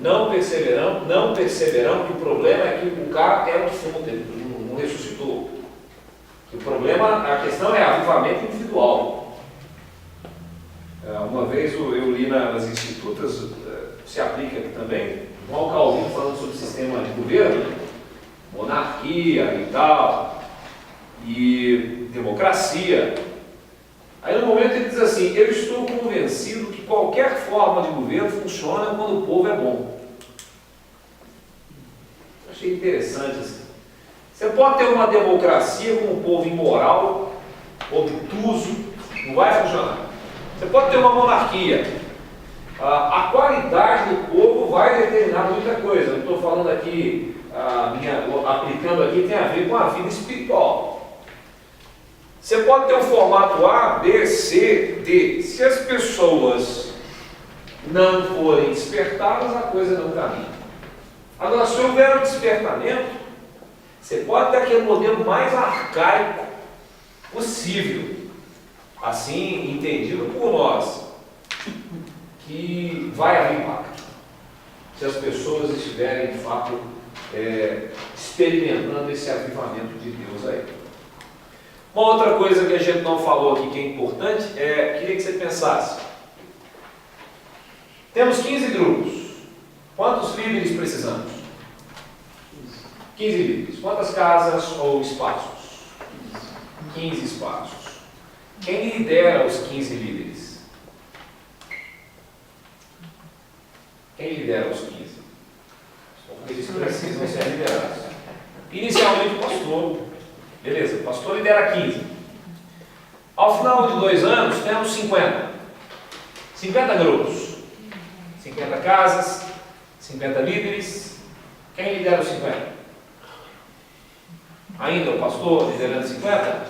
Speaker 1: Não perceberão que o problema é que o cara é o defunto, ele não ressuscitou. O problema, a questão é avivamento individual. Uma vez eu li nas Institutas, se aplica aqui também, João Calvino falando sobre o sistema de governo, monarquia e tal, e democracia. Aí no momento ele diz assim: eu estou convencido que qualquer forma de governo funciona quando o povo é bom. Eu achei interessante assim. Você pode ter uma democracia com um povo imoral, obtuso, não vai funcionar. Você pode ter uma monarquia. A qualidade do povo vai determinar muita coisa. Eu estou falando aqui, aplicando aqui, tem a ver com a vida espiritual. Você pode ter um formato A, B, C, D. Se as pessoas não forem despertadas, a coisa não caminha. Agora, se houver um despertamento, você pode ter aquele modelo mais arcaico possível, assim entendido por nós, que vai haver impacto, se as pessoas estiverem de fato experimentando esse avivamento de Deus aí. Uma outra coisa que a gente não falou aqui que é importante, queria que você pensasse. Temos 15 grupos. Quantos líderes precisamos? 15 líderes. Quantas casas ou espaços? 15 espaços. Quem lidera os 15 líderes? Quem lidera os 15? Eles precisam ser liderados. Inicialmente o pastor. Beleza, o pastor lidera 15. Ao final de 2 anos, temos 50. 50 grupos. 50 casas, 50 líderes. Quem lidera os 50? Ainda o pastor liderando 50?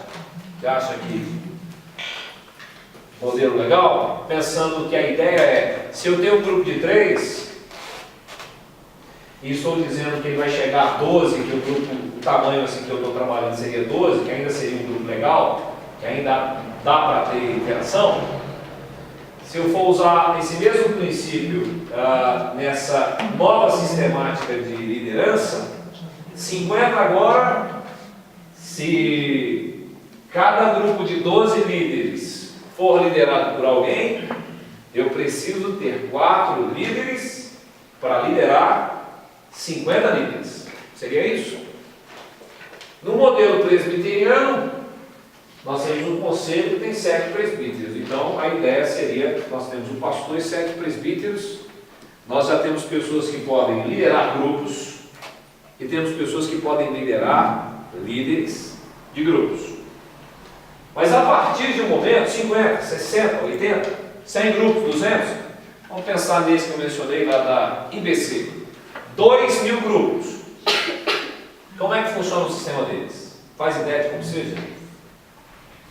Speaker 1: Você acha que modelo legal? Pensando que a ideia é, se eu tenho um grupo de 3, e estou dizendo que ele vai chegar a 12, que o tamanho assim que eu estou trabalhando seria 12, que ainda seria um grupo legal, que ainda dá para ter interação. Se eu for usar esse mesmo princípio nessa nova sistemática de liderança, 50 agora, se cada grupo de 12 líderes for liderado por alguém, eu preciso ter 4 líderes para liderar 50 líderes. Seria isso? No modelo presbiteriano, nós temos um conselho que tem 7 presbíteros. Então, a ideia seria, nós temos um pastor e 7 presbíteros. Nós já temos pessoas que podem liderar grupos e temos pessoas que podem liderar líderes de grupos. Mas a partir de um momento, 50, 60, 80, 100 grupos, 200, vamos pensar nesse que eu mencionei lá da IBC. 2.000 grupos. Como é que funciona o sistema deles? Faz ideia de como seja?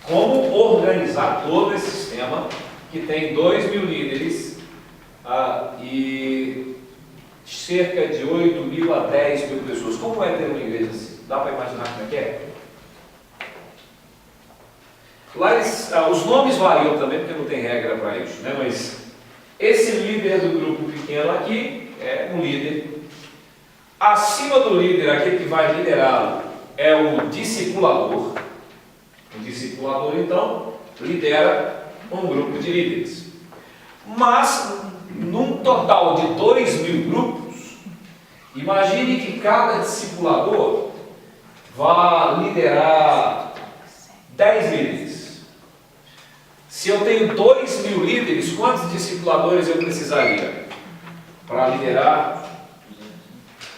Speaker 1: Como organizar todo esse sistema que tem 2.000 líderes e cerca de 8.000 a 10.000 pessoas? Como é ter uma igreja assim? Dá para imaginar como é que é? Lá os nomes variam também, porque não tem regra para isso, né? Mas esse líder do grupo pequeno aqui é um líder. Acima do líder, aquele que vai liderá-lo, é o discipulador. O discipulador, então, lidera um grupo de líderes. Mas, num total de 2.000 grupos, imagine que cada discipulador vá liderar 10 líderes. Se eu tenho 2.000 líderes, quantos discipuladores eu precisaria para liderar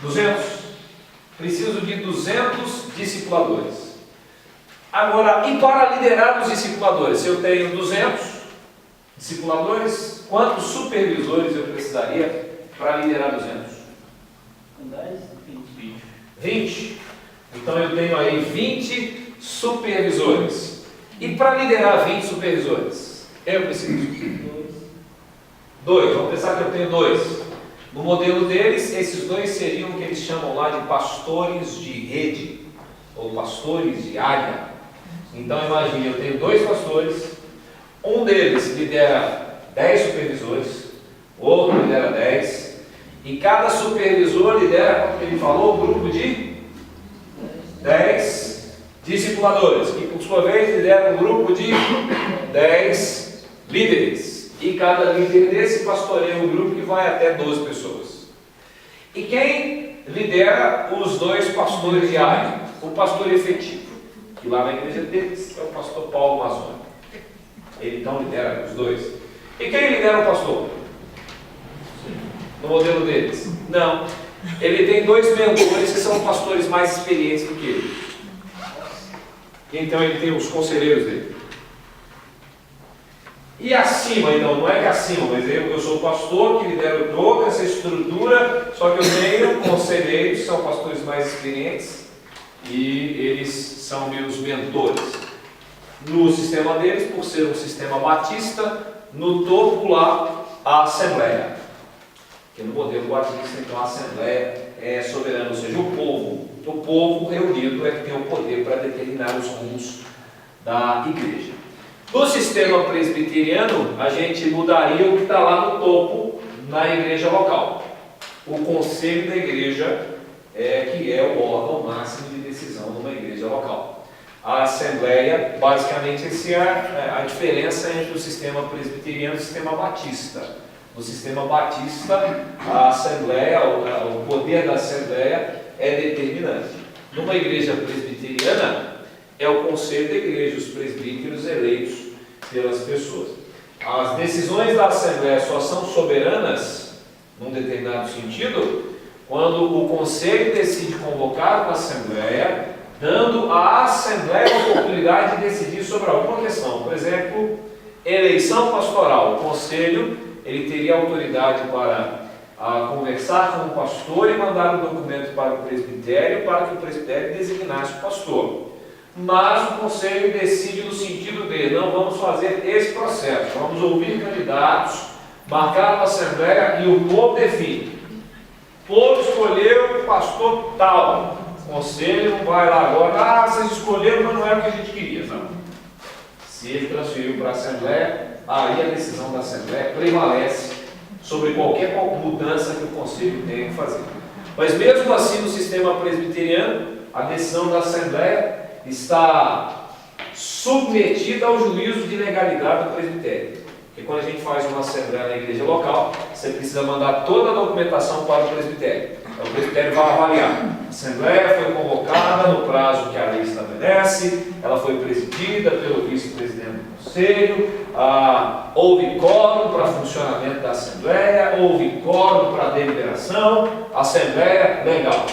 Speaker 1: 200? Preciso de 200 discipuladores. Agora, e para liderar os discipuladores? Se eu tenho 200 discipuladores, quantos supervisores eu precisaria para liderar 200?
Speaker 4: 10, 20.
Speaker 1: 20. Então eu tenho aí 20 supervisores. E para liderar 20 supervisores, eu preciso de 2. Vamos pensar que eu tenho 2. No modelo deles, esses 2 seriam o que eles chamam lá de pastores de rede, ou pastores de área. Então imagine, eu tenho 2 pastores, um deles lidera 10 supervisores, o outro lidera 10, e cada supervisor lidera, como ele falou, um grupo de 10 discipuladores, que por sua vez lidera um grupo de 10 líderes. E cada líder desse pastoreia um grupo que vai até 12 pessoas. E quem lidera os dois pastores de área, o pastor efetivo, que lá na igreja deles é o pastor Paulo Mazzoni. Ele então lidera os dois. E quem lidera o pastor? No modelo deles? Não. Ele tem dois mentores que são pastores mais experientes do que ele. Então ele tem os conselheiros dele. E acima, então, não é que acima, mas eu sou o pastor que lidero toda essa estrutura, só que eu tenho conselheiros que são pastores mais experientes e eles são meus mentores. No sistema deles, por ser um sistema batista, no topo lá, a Assembleia. Que no modelo batista, então, a Assembleia é soberana, ou seja, o povo reunido é que tem o poder para determinar os rumos da igreja. No sistema presbiteriano, a gente mudaria o que está lá no topo, na igreja local. O conselho da igreja, que é o órgão máximo de decisão numa igreja local. A Assembleia, basicamente, essa é a diferença entre o sistema presbiteriano e o sistema batista. No sistema batista, a Assembleia, o poder da Assembleia é determinante. Numa igreja presbiteriana, é o conselho da igreja, os presbíteros eleitos pelas pessoas. As decisões da Assembleia só são soberanas, num determinado sentido, quando o conselho decide convocar uma Assembleia, dando à Assembleia a oportunidade de decidir sobre alguma questão. Por exemplo, eleição pastoral. O conselho ele teria autoridade para conversar com o pastor e mandar um documento para o presbitério, para que o presbitério designasse o pastor. Mas o conselho decide no sentido de, não vamos fazer esse processo, vamos ouvir candidatos, marcar uma assembleia e o povo define. O povo escolheu o pastor tal, o conselho não vai lá agora, vocês escolheram, mas não era o que a gente queria, não. Se ele transferiu para a assembleia, aí a decisão da assembleia prevalece sobre qualquer mudança que o conselho tenha que fazer. Mas mesmo assim, no sistema presbiteriano, a decisão da assembleia está submetida ao juízo de legalidade do presbitério. Porque quando a gente faz uma assembleia na igreja local, você precisa mandar toda a documentação para o presbitério. Então, o presbitério vai avaliar. A assembleia foi convocada no prazo que a lei estabelece, ela foi presidida pelo vice-presidente do conselho, houve quórum para funcionamento da assembleia, houve quórum para deliberação, assembleia legal.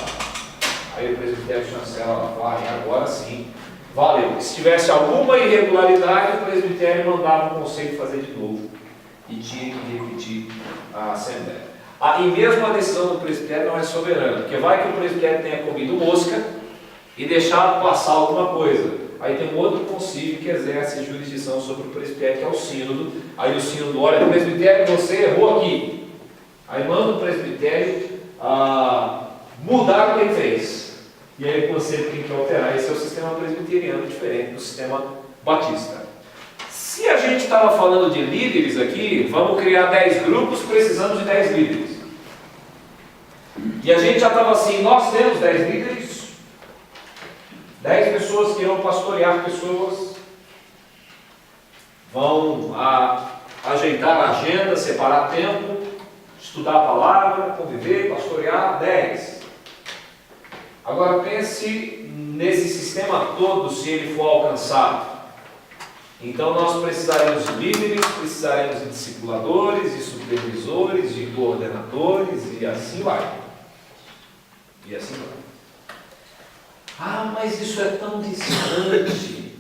Speaker 1: Aí o presbitério chancela, fala, agora sim, valeu. Se tivesse alguma irregularidade, o presbitério mandava o conselho fazer de novo e tinha que repetir a assembleia. E mesmo a decisão do presbitério não é soberana, porque vai que o presbitério tenha comido mosca e deixado passar alguma coisa. Aí tem um outro concílio que exerce jurisdição sobre o presbitério, que é o sínodo. Aí o sínodo olha, o presbitério, você errou aqui. Aí manda o presbitério mudar o que ele fez. E aí o conselho tem que alterar. Esse é o sistema presbiteriano, diferente do sistema batista. Se a gente estava falando de líderes aqui, vamos criar 10 grupos, precisamos de 10 líderes. E a gente já estava assim, nós temos 10 líderes, 10 pessoas que irão pastorear pessoas, vão ajeitar a agenda, separar tempo, estudar a palavra, conviver, pastorear, 10. Agora pense nesse sistema todo, se ele for alcançado. Então nós precisaremos de líderes, precisaremos de discipuladores, de supervisores, de coordenadores e assim vai. E assim vai. Mas isso é tão distante.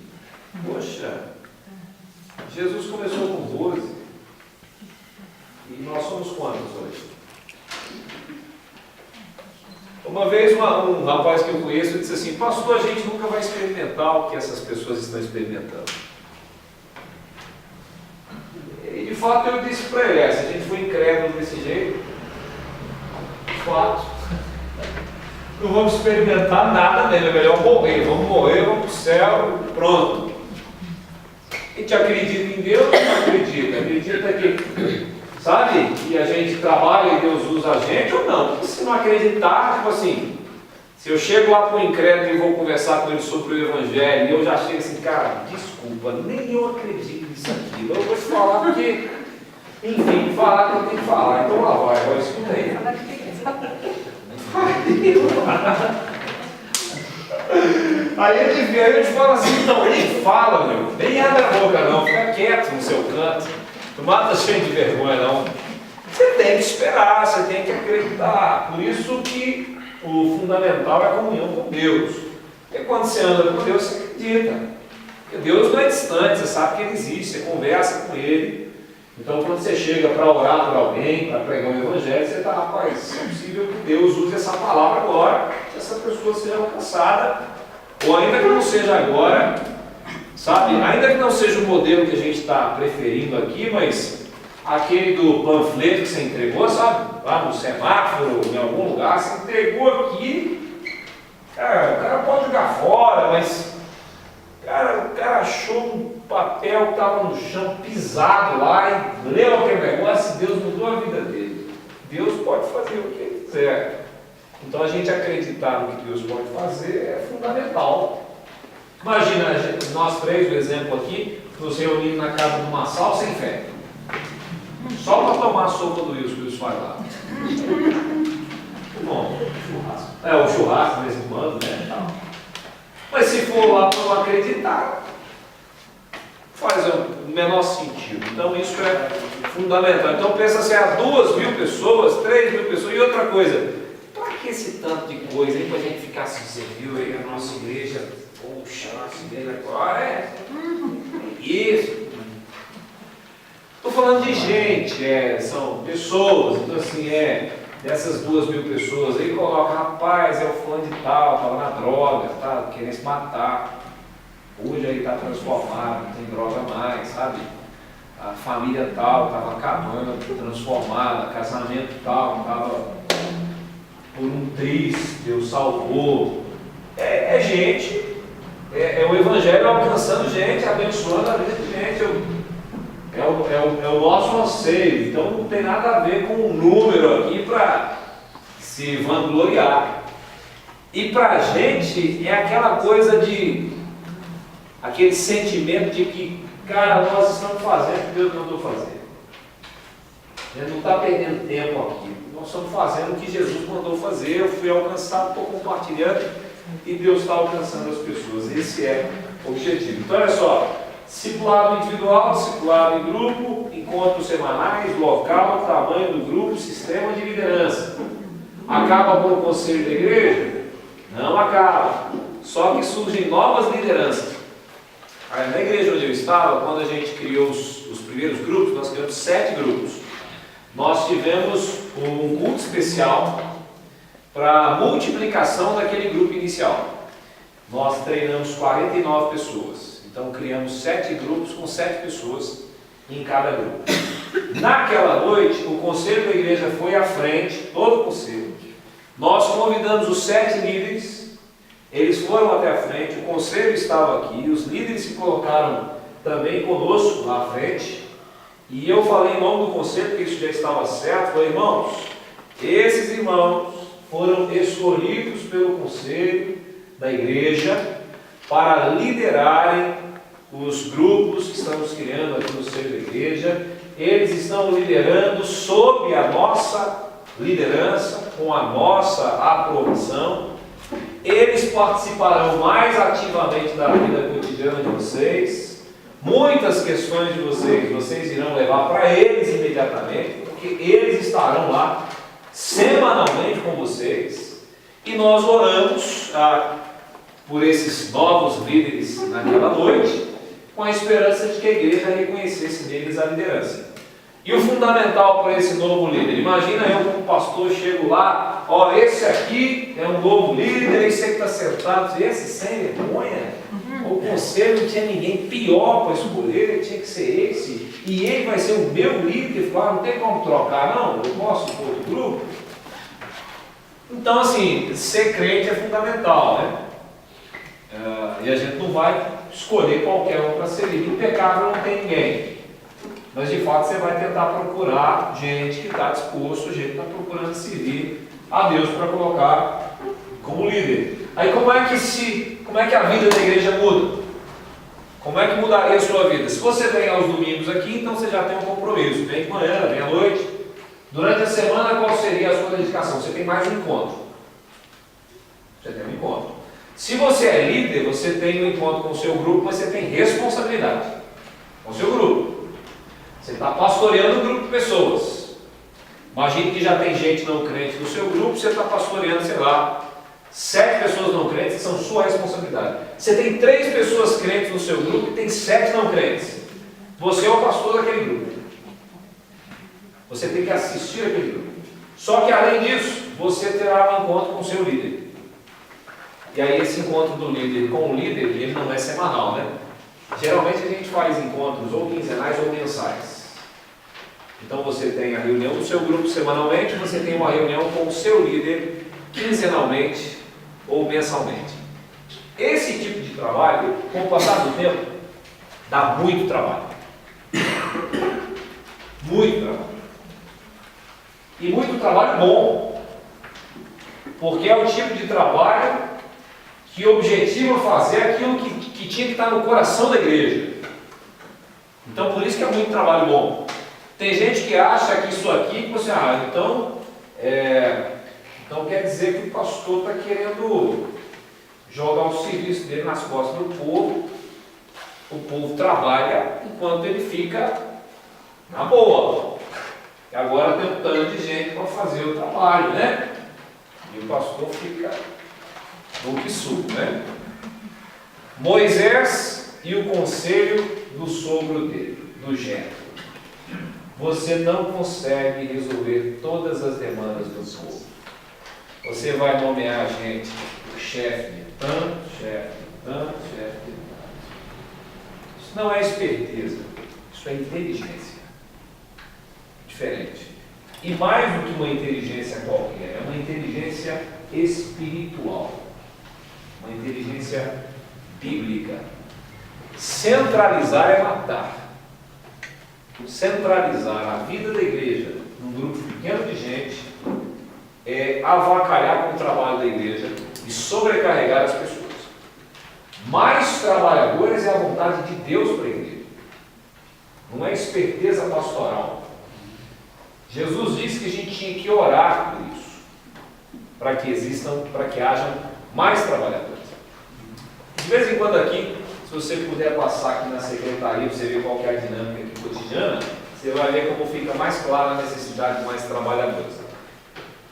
Speaker 1: Poxa, Jesus começou com 12. E nós somos quantos hoje? Uma vez um rapaz que eu conheço disse assim, pastor, a gente nunca vai experimentar o que essas pessoas estão experimentando. E de fato eu disse para ele, se a gente for incrédulo desse jeito, de fato, não vamos experimentar nada nele, é melhor morrer, vamos para o céu, pronto. A gente acredita em Deus ou não acredita? Acredita que, sabe, que a gente trabalha e Deus usa a gente ou não? Porque se não acreditar, tipo assim, se eu chego lá para o incrédulo e vou conversar com ele sobre o Evangelho, e eu já chego assim, cara, desculpa, nem eu acredito nisso aqui, eu vou te falar porque, enfim, falar que eu tenho que falar, então lá vai, agora escuta aí. Aí a gente fala assim, então, nem fala, meu, nem abre a boca não, fica quieto no seu canto, não mata cheio de vergonha não. Você tem que esperar, você tem que acreditar. Por isso que o fundamental é a comunhão com Deus. Porque quando você anda com Deus, você acredita. Porque Deus não é distante, você sabe que Ele existe, você conversa com Ele. Então quando você chega para orar por alguém, para pregar o Evangelho, você está, rapaz, é possível que Deus use essa palavra agora, que essa pessoa seja alcançada, ou ainda que não seja agora, sabe? Ainda que não seja o modelo que a gente está preferindo aqui, mas aquele do panfleto que você entregou, sabe? Lá no semáforo, em algum lugar, você entregou aqui, cara, o cara pode jogar fora, mas o cara achou um papel que estava no chão, pisado lá, e leu aquele negócio, e Deus mudou a vida dele. Deus pode fazer o que Ele quiser. Então a gente acreditar no que Deus pode fazer é fundamental. Imagina nós três, o exemplo aqui, nos reunindo na casa do Massal sem fé. Só para tomar a sopa do Wilson que o Wilson faz lá. Bom, churrasco. O churrasco de vez em quando, né? Mas se for lá para não acreditar, faz o menor sentido. Então isso é fundamental. Então pensa assim, 2.000 pessoas, 3.000 pessoas, e outra coisa, para que esse tanto de coisa aí para a gente ficar assim, você viu aí a nossa igreja, poxa, a nossa igreja agora isso. Estou falando de gente, são pessoas, então assim, dessas 2.000 pessoas aí, coloca, rapaz, é o fulano de tal, estava na droga, tá querendo se matar, hoje aí está transformado, não tem droga mais, sabe? A família tal estava acabando, transformada, casamento tal, estava por um triz, Deus salvou. É gente, é o Evangelho alcançando gente, abençoando a vida de gente. É o nosso anseio, então não tem nada a ver com um número aqui para se vangloriar. E para a gente é aquela coisa aquele sentimento de que, cara, nós estamos fazendo o que Deus mandou fazer. A gente não está perdendo tempo aqui, nós estamos fazendo o que Jesus mandou fazer, eu fui alcançado, estou compartilhando e Deus está alcançando as pessoas. Esse é o objetivo. Então olha só. Discipulado individual, discipulado em grupo, encontros semanais, local, tamanho do grupo, sistema de liderança. Acaba com o conselho da igreja? Não acaba. Só que surgem novas lideranças. Aí, na igreja onde eu estava, quando a gente criou os primeiros grupos, nós criamos 7 grupos. Nós tivemos um culto especial para a multiplicação daquele grupo inicial. Nós treinamos 49 pessoas. Então criamos 7 grupos com 7 pessoas em cada grupo. Naquela noite, o conselho da igreja foi à frente, todo o conselho. Nós convidamos os 7 líderes, eles foram até a frente, o conselho estava aqui, os líderes se colocaram também conosco lá à frente. E eu falei em nome do conselho, porque isso já estava certo, falei, irmãos, esses irmãos foram escolhidos pelo conselho da igreja para liderarem os grupos que estamos criando aqui no seio da igreja. Eles estão liderando sob a nossa liderança, com a nossa aprovação. Eles participarão mais ativamente da vida cotidiana de vocês. Muitas questões de vocês irão levar para eles imediatamente, porque eles estarão lá semanalmente com vocês. E nós oramos por esses novos líderes naquela noite, com a esperança de que a igreja reconhecesse neles a liderança. E o fundamental para esse novo líder, imagina eu como pastor, chego lá, esse aqui é um novo líder, esse que está sentado, esse sem vergonha, o conselho não tinha ninguém pior para escolher, tinha que ser esse, e ele vai ser o meu líder, não tem como trocar não, eu posso ir para outro grupo. Então assim, ser crente é fundamental, né? E a gente não vai escolher qualquer um para ser líder. O pecado não tem ninguém, mas de fato você vai tentar procurar gente que está disposto, gente que está procurando servir a Deus para colocar como líder. Aí como é que a vida da igreja muda? Como é que mudaria a sua vida? Se você vem aos domingos aqui, então você já tem um compromisso, vem de manhã, vem à noite. Durante a semana, qual seria a sua dedicação? Você tem mais um encontro. Você tem um encontro. Se você é líder, você tem um encontro com o seu grupo, mas você tem responsabilidade com o seu grupo. Você está pastoreando um grupo de pessoas. Imagine que já tem gente não crente no seu grupo, você está pastoreando, sei lá, 7 pessoas não crentes, que são sua responsabilidade. Você tem 3 pessoas crentes no seu grupo e tem 7 não crentes. Você é o pastor daquele grupo. Você tem que assistir aquele grupo. Só que além disso, você terá um encontro com o seu líder. E aí esse encontro do líder com o líder, ele não é semanal, né? Geralmente a gente faz encontros ou quinzenais ou mensais. Então você tem a reunião do seu grupo semanalmente, você tem uma reunião com o seu líder quinzenalmente ou mensalmente. Esse tipo de trabalho, com o passar do tempo, dá muito trabalho. Muito trabalho. E muito trabalho bom. Porque é o tipo de trabalho que objetiva fazer aquilo que tinha que estar no coração da igreja. Então por isso que é muito trabalho bom. Tem gente que acha que isso aqui, você, então quer dizer que o pastor está querendo jogar o serviço dele nas costas do povo. O povo trabalha enquanto ele fica na boa. E agora tem um tanto de gente para fazer o trabalho, né? E o pastor fica no que suco, né? Moisés e o conselho do sogro dele, do Jetro. Você não consegue resolver todas as demandas do povo. Você vai nomear a gente o chefe de tanto, chefe de tanto, chefe de tanto. Isso não é esperteza, isso é inteligência. Diferente. E mais do que uma inteligência qualquer, é uma inteligência espiritual. Uma inteligência bíblica. Centralizar é matar. Centralizar a vida da igreja num grupo pequeno de gente é avacalhar com o trabalho da igreja e sobrecarregar as pessoas. Mais trabalhadores é a vontade de Deus para a igreja. Não é esperteza pastoral. Jesus disse que a gente tinha que orar por isso, para que hajam mais trabalhadores. De vez em quando aqui, se você puder passar aqui na secretaria, você ver qual que é a dinâmica aqui cotidiana, você vai ver como fica mais clara a necessidade de mais trabalhadores.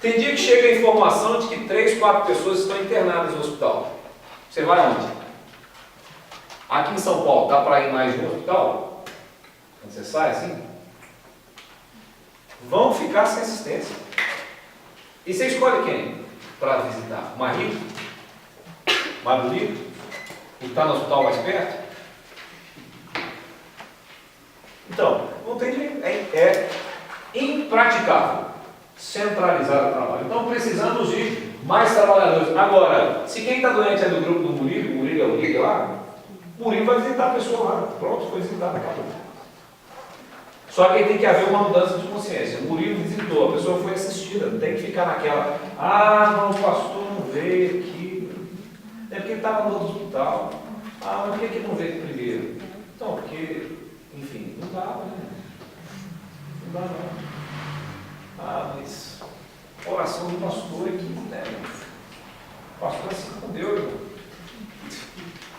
Speaker 1: Tem dia que chega a informação de que 3, 4 pessoas estão internadas no hospital. Você vai onde? Aqui em São Paulo, dá para ir mais de um hospital? Quando você sai assim? Vão ficar sem assistência. E você escolhe quem para visitar? O marido? Mais bonito? O que está no hospital mais perto? Então, não tem jeito. É impraticável centralizar o trabalho. Então precisamos de mais trabalhadores. Agora, se quem está doente é do grupo do Murilo, o Murilo é o líder lá, o Murilo vai visitar a pessoa lá. Pronto, foi visitar daqui a pouco. Só que aí tem que haver uma mudança de consciência. O Murilo visitou, a pessoa foi assistida, não tem que ficar naquela, não, o pastor não veio aqui, é porque ele estava no outro hospital, mas por que ele não veio primeiro? Então, porque, enfim, não dava, né? Não dá não. Mas a oração do pastor aqui, né? O pastor assim com Deus, irmão.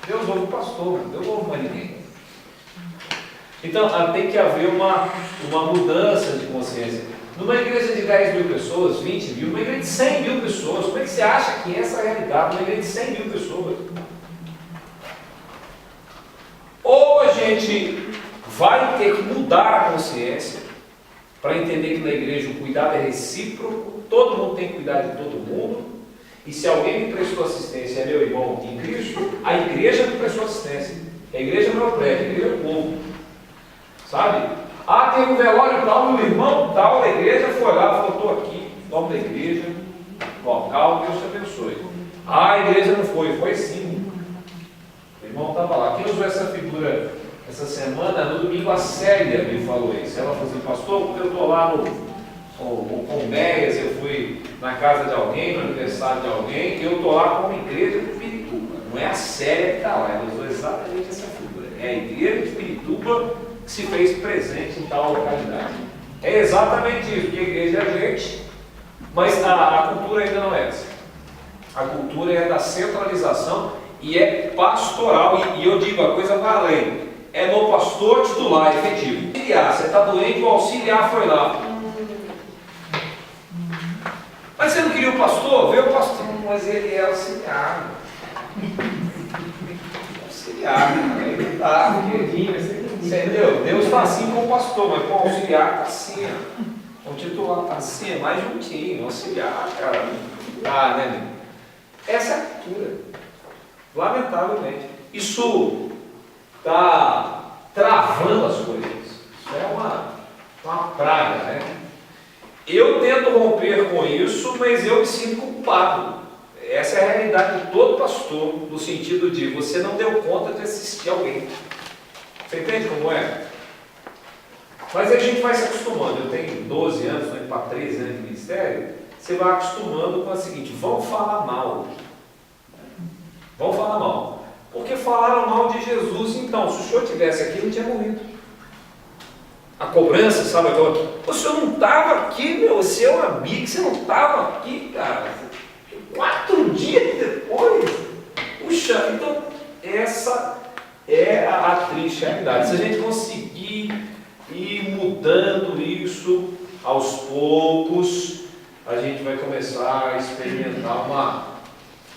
Speaker 1: Deus ouve o pastor, Deus ouve mais ninguém. Então, tem que haver uma mudança de consciência. Numa igreja de 10 mil pessoas, 20 mil, numa igreja de 100 mil pessoas, como é que você acha que essa é a realidade? Numa igreja de 100 mil pessoas. Ou a gente vai ter que mudar a consciência para entender que na igreja o cuidado é recíproco, todo mundo tem que cuidar de todo mundo, e se alguém me prestou assistência é meu irmão em Cristo, a igreja me prestou assistência. A igreja não é o prédio, a igreja é o povo. Sabe? Tem um velório tal, o irmão tal da igreja foi lá e falou, estou aqui, nome da igreja, local, Deus te abençoe. A igreja não foi sim. O irmão estava lá. Quem usou essa figura essa semana, no domingo, a Célia me falou isso. Ela falou assim, pastor, eu estou lá no Colmeias, eu fui na casa de alguém, no aniversário de alguém, eu estou lá como igreja de Pirituba. Não é a Célia que está lá, ela usou exatamente essa figura. É a igreja de Pirituba que se fez presente em tal localidade. É exatamente isso, porque a igreja é a gente, mas a cultura ainda não é essa. A cultura é da centralização e é pastoral. E eu digo, a coisa vai além. É no pastor titular, efetivo. Auxiliar, você está doente, o auxiliar foi lá. Mas você não queria o pastor? Vê o pastor. Mas ele é auxiliar. Auxiliar, ele não dá, entendeu? Deus está assim com o pastor, mas com o auxiliar está assim, ó. O titular está assim, é mais juntinho, auxiliar, cara. Ah, né, amigo? Essa é a cultura. Lamentavelmente. Isso está travando as coisas. Isso é uma praga, né? Eu tento romper com isso, mas eu me sinto culpado. Essa é a realidade de todo pastor, no sentido de você não deu conta de assistir alguém. Você entende como é? Mas aí a gente vai se acostumando. Eu tenho 12 anos, estou indo para 13 anos de ministério. Você vai acostumando com o seguinte: vão falar mal. Vão falar mal. Porque falaram mal de Jesus. Então, se o senhor tivesse aqui, ele tinha morrido. A cobrança, sabe aquela? O senhor não estava aqui, meu. Você é um amigo, você não estava aqui, cara. 4 dias depois. Puxa, então essa é a triste realidade. Se a gente conseguir ir mudando isso aos poucos, a gente vai começar a experimentar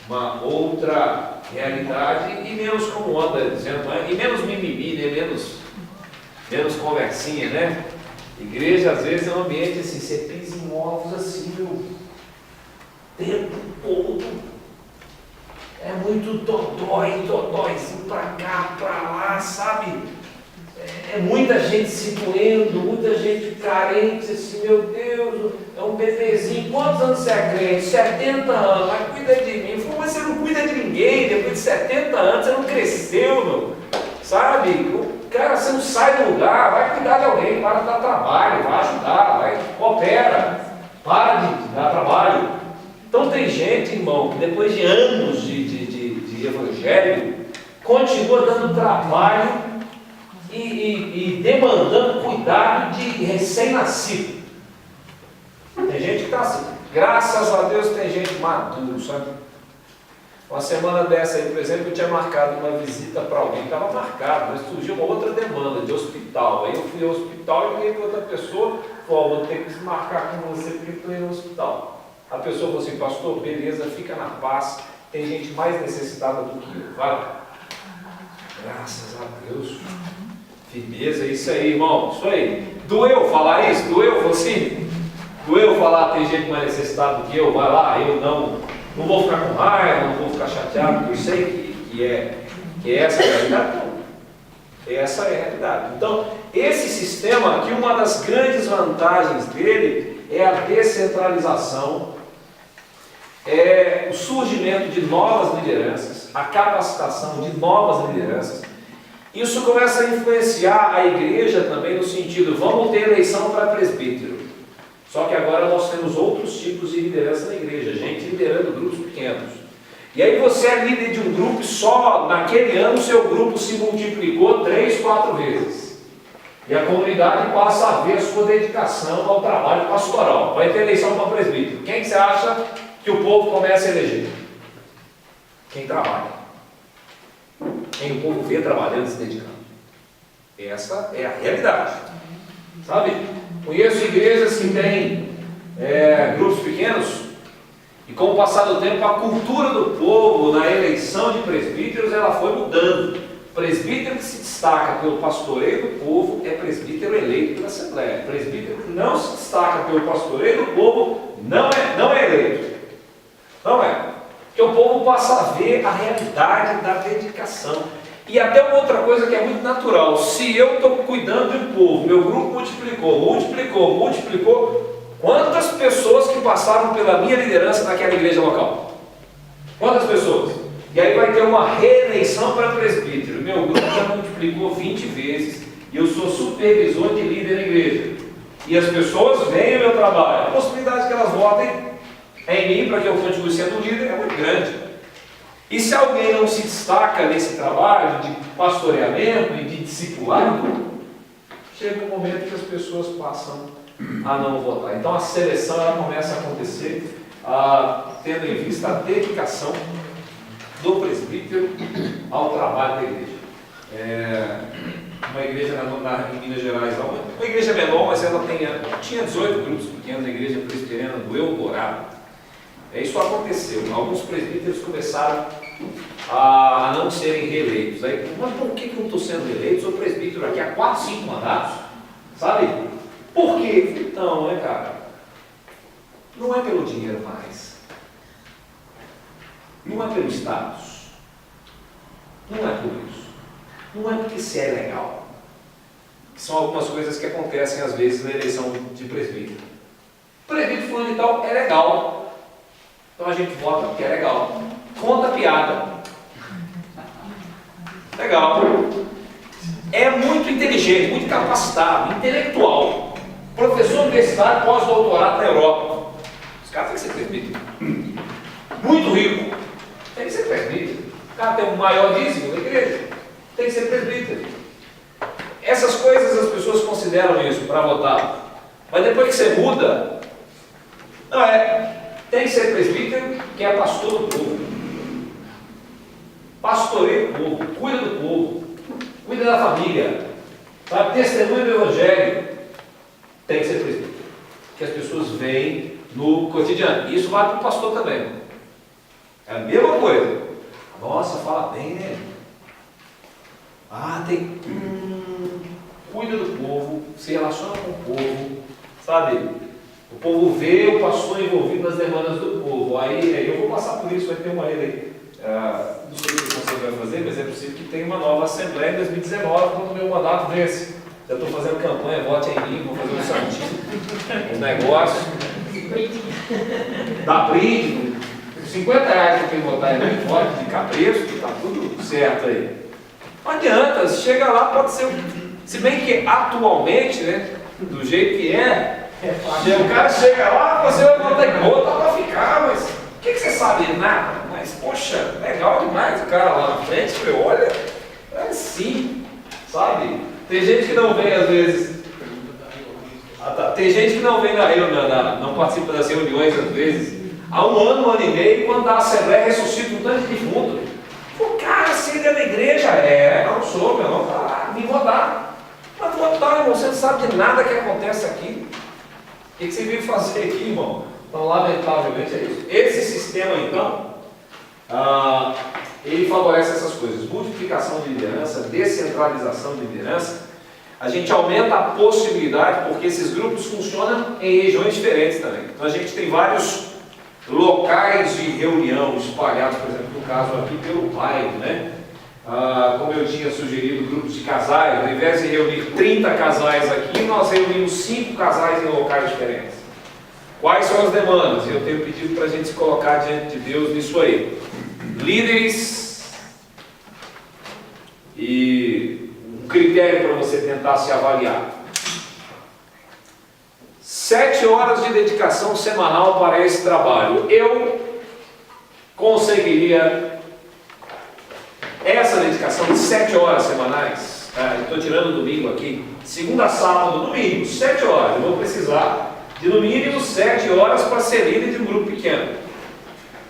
Speaker 1: uma outra realidade e menos, como anda dizendo, e menos mimimi, né? menos conversinha, né? Igreja às vezes é um ambiente assim, você pisa em ovos assim, meu, tempo todo. É muito dodóizinho pra cá, pra lá, sabe? É muita gente se doendo, muita gente carente, assim, meu Deus, é um bebezinho. Quantos anos você é crente? 70 anos, mas cuida de mim. Eu falo, mas você não cuida de ninguém, depois de 70 anos você não cresceu, meu. Sabe? Cara, você não sai do lugar, vai cuidar de alguém, para de dar trabalho, vai ajudar, vai, coopera, para de dar trabalho. Então tem gente, irmão, que depois de anos de evangelho, continua dando trabalho e demandando cuidado de recém-nascido. Tem gente que está assim. Graças a Deus tem gente maduro, sabe? Uma semana dessa aí, por exemplo, eu tinha marcado uma visita para alguém, estava marcado, mas surgiu uma outra demanda de hospital. Aí eu fui ao hospital e liguei para outra pessoa, falou, vou ter que marcar com você porque estou indo no hospital. A pessoa falou assim, pastor, beleza, fica na paz, tem gente mais necessitada do que eu, vai lá. Graças a Deus. Firmeza, isso aí, irmão, isso aí. Doeu falar isso? Doeu, assim? Doeu falar, tem gente mais necessitada do que eu, vai lá, eu não vou ficar com raiva, não vou ficar chateado, porque eu sei que é essa a realidade. Não. Essa é a realidade. Então, esse sistema aqui, uma das grandes vantagens dele é a descentralização, é o surgimento de novas lideranças, a capacitação de novas lideranças. Isso começa a influenciar a igreja também no sentido, vamos ter eleição para presbítero. Só que agora nós temos outros tipos de liderança na igreja, gente liderando grupos pequenos. E aí você é líder de um grupo e só naquele ano o seu grupo se multiplicou 3, 4 vezes. E a comunidade passa a ver a sua dedicação ao trabalho pastoral. Vai ter eleição para presbítero. Quem que você acha que o povo começa a eleger? Quem trabalha. Quem o povo vê trabalhando e se dedicando. Essa é a realidade. Sabe? Conheço igrejas que têm grupos pequenos e com o passar do tempo a cultura do povo na eleição de presbíteros ela foi mudando. Presbítero que se destaca pelo pastoreio do povo é presbítero eleito pela Assembleia. Presbítero que não se destaca pelo pastoreio do povo não é eleito. Não é. Porque o povo passa a ver a realidade da dedicação. E até uma outra coisa que é muito natural. Se eu estou cuidando de um povo, meu grupo multiplicou, quantas pessoas que passaram pela minha liderança naquela igreja local? Quantas pessoas? E aí vai ter uma reeleição para presbítero. Meu grupo já multiplicou 20 vezes e eu sou supervisor de líder na igreja. E as pessoas veem o meu trabalho. A possibilidade que elas votem em mim para que eu continue sendo líder é muito grande. E se alguém não se destaca nesse trabalho de pastoreamento e de discipulado, chega um momento que as pessoas passam a não votar. Então a seleção ela começa a acontecer tendo em vista a dedicação do presbítero ao trabalho da igreja. Uma igreja em Minas Gerais, uma igreja menor, mas ela tinha 18 grupos pequenos na igreja presbiteriana do Eldorado. Isso aconteceu. Alguns presbíteros começaram a não serem reeleitos. Aí, mas por que eu não estou sendo reeleito? Sou presbítero aqui há 4, 5 mandatos. Sabe? Por quê? Então, né, cara? Não é pelo dinheiro mais. Não é pelo status. Não é por isso. Não é porque você é legal. São algumas coisas que acontecem às vezes na eleição de presbítero. Presbítero fulano e tal é legal. Então a gente vota porque é legal. Conta piada. Legal. É muito inteligente, muito capacitado, intelectual. Professor universitário, pós-doutorado na Europa. Os caras têm que ser presbítero. Muito rico. Tem que ser presbítero. O cara tem o maior dízimo da igreja. Tem que ser presbítero. Essas coisas as pessoas consideram isso para votar. Mas depois que você muda, não é. Tem que ser presbítero, que é pastor do povo. Pastoreia o povo, cuida do povo, cuida da família, sabe? Testemunha do Evangelho. Tem que ser presbítero. Que as pessoas veem no cotidiano. E isso vale para o pastor também. É a mesma coisa. Nossa, fala bem, né? Cuida do povo, se relaciona com o povo, sabe? O povo vê o pastor envolvido nas demandas do povo. Aí eu vou passar por isso, vai ter uma aí. Não sei o que o conselho vai fazer, mas é possível que tenha uma nova assembleia em 2019, quando o meu mandato vence. Já estou fazendo campanha, vote em mim, vou fazer um santinho, um negócio. Dá brinde, R$50 que eu tenho que votar em mim, vote de capricho, que está tudo certo aí. Não adianta, chega lá, pode ser. Se bem que atualmente, né, do jeito que o cara chega lá, você vai botar em conta para ficar, mas o que você sabe? Nada. Mas, poxa, legal demais o cara lá na frente, que olha, é assim, sabe? Tem gente que não vem às vezes. Tem gente que não vem não participa das reuniões às vezes. Há um ano e meio, quando a Assembleia ressuscita um tanto de defunto. Pô, cara, você é da igreja? Eu não sou, meu irmão, tá lá, me votar. Mas votar, irmão, você não sabe de nada que acontece aqui. O que você veio fazer aqui, irmão? Então, lamentavelmente é isso. Esse sistema, então, ele favorece essas coisas. Multiplicação de liderança, descentralização de liderança. A gente aumenta a possibilidade, porque esses grupos funcionam em regiões diferentes também. Então, a gente tem vários locais de reunião espalhados, por exemplo, no caso aqui pelo bairro, né? Como eu tinha sugerido, grupos de casais, ao invés de reunir 30 casais aqui, nós reunimos 5 casais em locais diferentes. Quais são as demandas? Eu tenho pedido para a gente se colocar diante de Deus nisso aí. Líderes e um critério para você tentar se avaliar. 7 horas de dedicação semanal para esse trabalho. Eu conseguiria essa dedicação de 7 horas semanais. Estou tirando o domingo aqui. Segunda a sábado, domingo, 7 horas. Eu vou precisar de no mínimo 7 horas para ser líder de um grupo pequeno.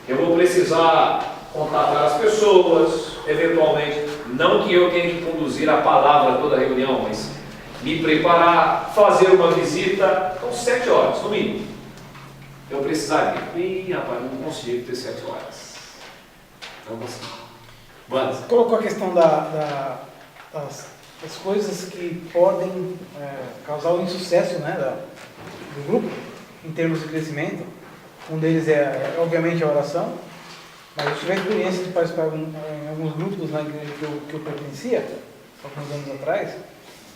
Speaker 1: Eu vou precisar contatar as pessoas, eventualmente, não que eu tenha que conduzir a palavra toda a reunião, mas me preparar, fazer uma visita. Então, 7 horas, no mínimo. Eu precisaria. Rapaz, não consigo ter 7 horas. Não consigo.
Speaker 5: Você colocou a questão das coisas que podem causar o insucesso, né, do grupo, em termos de crescimento. Um deles obviamente, a oração. Mas eu tive a experiência de participar em alguns grupos na igreja que eu pertencia, alguns anos atrás,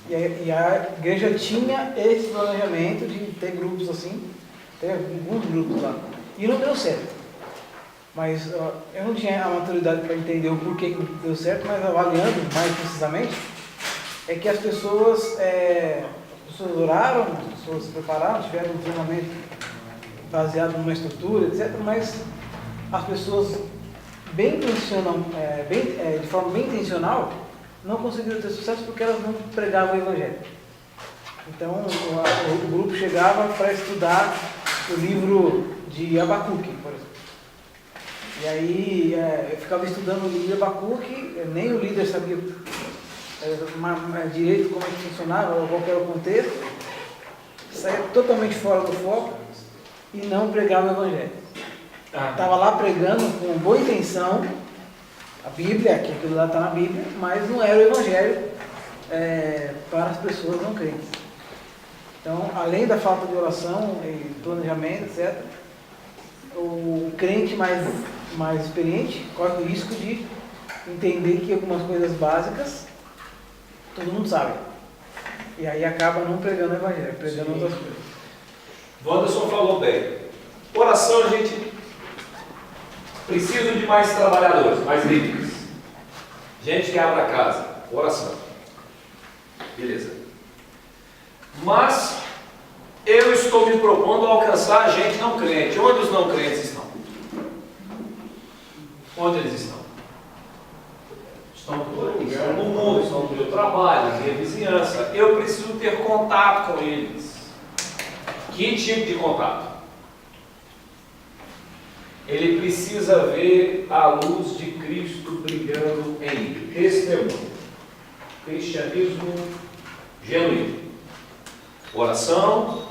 Speaker 5: e a igreja tinha esse planejamento de ter grupos assim, ter alguns grupos lá. E não deu certo. Mas eu não tinha a maturidade para entender o porquê que não deu certo, mas avaliando mais precisamente, é que as pessoas oraram, as pessoas se prepararam, tiveram um treinamento baseado numa estrutura, etc., mas as pessoas de forma bem intencional não conseguiram ter sucesso porque elas não pregavam o Evangelho. Então o grupo chegava para estudar o livro de Abacuque, por exemplo. E aí eu ficava estudando o livro de Abacuque, nem o líder sabia direito como é que funcionava, qual era o contexto, saía totalmente fora do foco e não pregava o Evangelho. Estava lá pregando com boa intenção a Bíblia, que aquilo lá está na Bíblia, mas não era o Evangelho para as pessoas não crentes. Então, além da falta de oração e planejamento, etc., o crente mais experiente corre o risco de entender que algumas coisas básicas todo mundo sabe. E aí acaba não pregando o Evangelho, pregando outras coisas.
Speaker 1: O Anderson falou bem. Oração, a gente precisa de mais trabalhadores, mais líderes. Gente que abre a casa. Oração. Beleza. Mas eu estou me propondo a alcançar a gente não crente. Onde os não crentes estão? Onde eles estão? Estão no mundo, estão no meu trabalho, na minha vizinhança. Eu preciso ter contato com eles. Que tipo de contato? Ele precisa ver a luz de Cristo brilhando em testemunho. Cristianismo genuíno. Oração,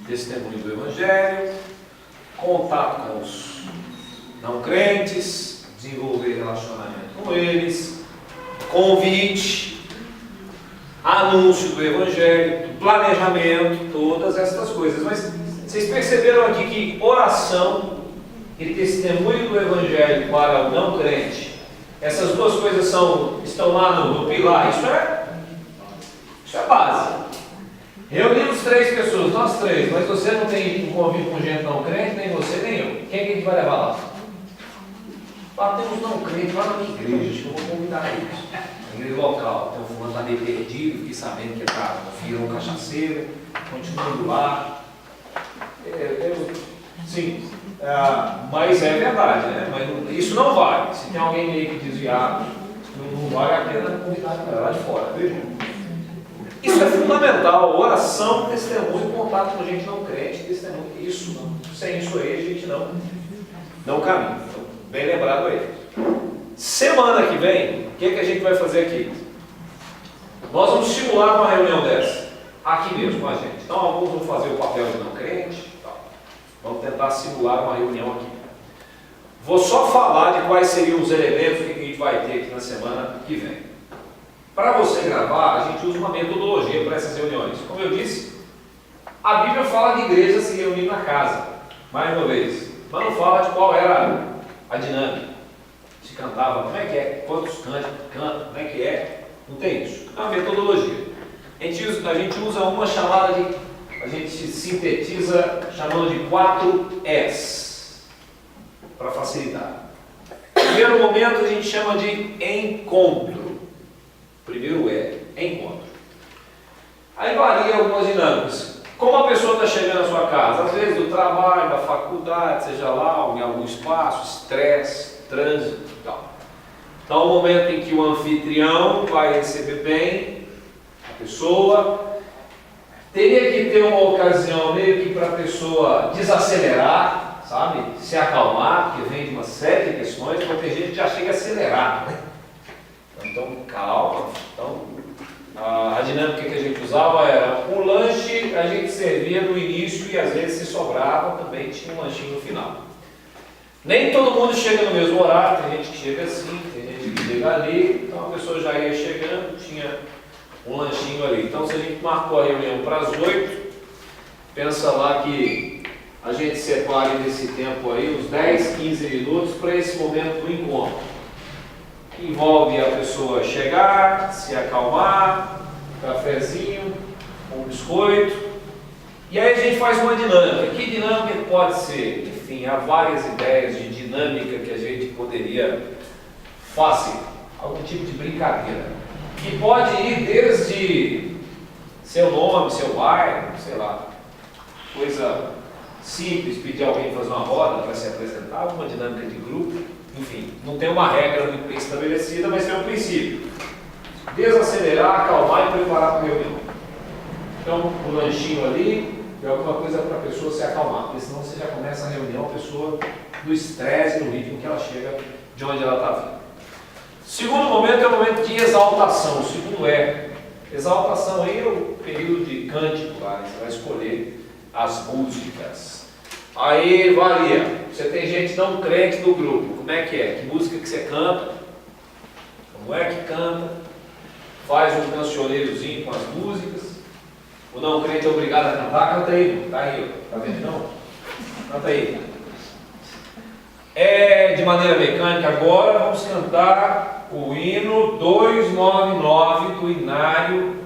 Speaker 1: testemunho do Evangelho, contato com os não crentes, desenvolver relacionamento com eles, convite, anúncio do Evangelho, planejamento, todas essas coisas. Mas vocês perceberam aqui que oração e testemunho do Evangelho para o não crente, essas duas coisas estão lá no pilar. Isso é base. Reunimos 3 pessoas, nós 3, mas você não tem um convívio com gente não crente, nem você, nem eu. Quem é que a gente vai levar lá? Temos não crente lá na minha igreja, acho que eu vou convidar eles. Na igreja local, tem um fulano lá meio perdido, fiquei sabendo que virou um cachaceiro, continuando lá. Sim, mas é verdade, né? Mas isso não vale. Se tem alguém meio que desviado, não vale a pena convidar a galera lá de fora, veja. Isso é fundamental, oração, testemunho, contato com gente não crente, testemunho, isso não. Sem isso aí a gente não caminha. Então, bem lembrado aí. Semana que vem, o que a gente vai fazer aqui? Nós vamos simular uma reunião dessa, aqui mesmo com a gente. Então alguns vão fazer o papel de não crente, vamos tentar simular uma reunião aqui. Vou só falar de quais seriam os elementos que a gente vai ter aqui na semana que vem. Para você gravar, a gente usa uma metodologia para essas reuniões. Como eu disse, a Bíblia fala de igreja se reunir na casa, mais uma vez, mas não fala de qual era a dinâmica. Se cantava, como é que é? Quantos cantam, como é que é? Não tem isso. É uma metodologia. A gente usa uma chamada de, a gente sintetiza chamando de 4 S, para facilitar. Primeiro momento a gente chama de encontro. Primeiro encontro. Aí varia algumas dinâmicas. Como a pessoa está chegando à sua casa? Às vezes do trabalho, da faculdade, seja lá, em algum espaço, estresse, trânsito e tal. Então, o momento em que o anfitrião vai receber bem a pessoa, teria que ter uma ocasião meio que para a pessoa desacelerar, sabe? Se acalmar, porque vem de uma série de questões, porque tem gente que já chega acelerado, né? Então, calma. Então, a dinâmica que a gente usava era o lanche a gente servia no início e às vezes se sobrava também tinha um lanchinho no final. Nem todo mundo chega no mesmo horário, tem gente que chega assim, tem gente que chega ali, então a pessoa já ia chegando, tinha um lanchinho ali. Então, se a gente marcou a reunião para as 8, pensa lá que a gente separe desse tempo aí uns 10, 15 minutos para esse momento do encontro. Envolve a pessoa chegar, se acalmar, cafezinho, um biscoito, e aí a gente faz uma dinâmica. Que dinâmica pode ser? Enfim, há várias ideias de dinâmica que a gente poderia fazer, algum tipo de brincadeira, que pode ir desde seu nome, seu bairro, sei lá, coisa simples, pedir alguém fazer uma roda para se apresentar, uma dinâmica de grupo. Enfim, não tem uma regra muito bem estabelecida, mas tem um princípio. Desacelerar, acalmar e preparar para a reunião. Então, o lanchinho ali, de alguma coisa para a pessoa se acalmar, porque senão você já começa a reunião, a pessoa do estresse, do ritmo que ela chega, de onde ela está vindo. Segundo momento é o momento de exaltação. O segundo é exaltação, aí é o período de cântico lá, você vai escolher as músicas. Aí varia, você tem gente não crente no grupo, como é? Que música que você canta? Como é que canta? Faz um cancioneirozinho com as músicas. O não crente é obrigado a cantar, canta aí, tá aí, tá vendo não? Canta aí. De maneira mecânica agora, vamos cantar o hino 299 do Inário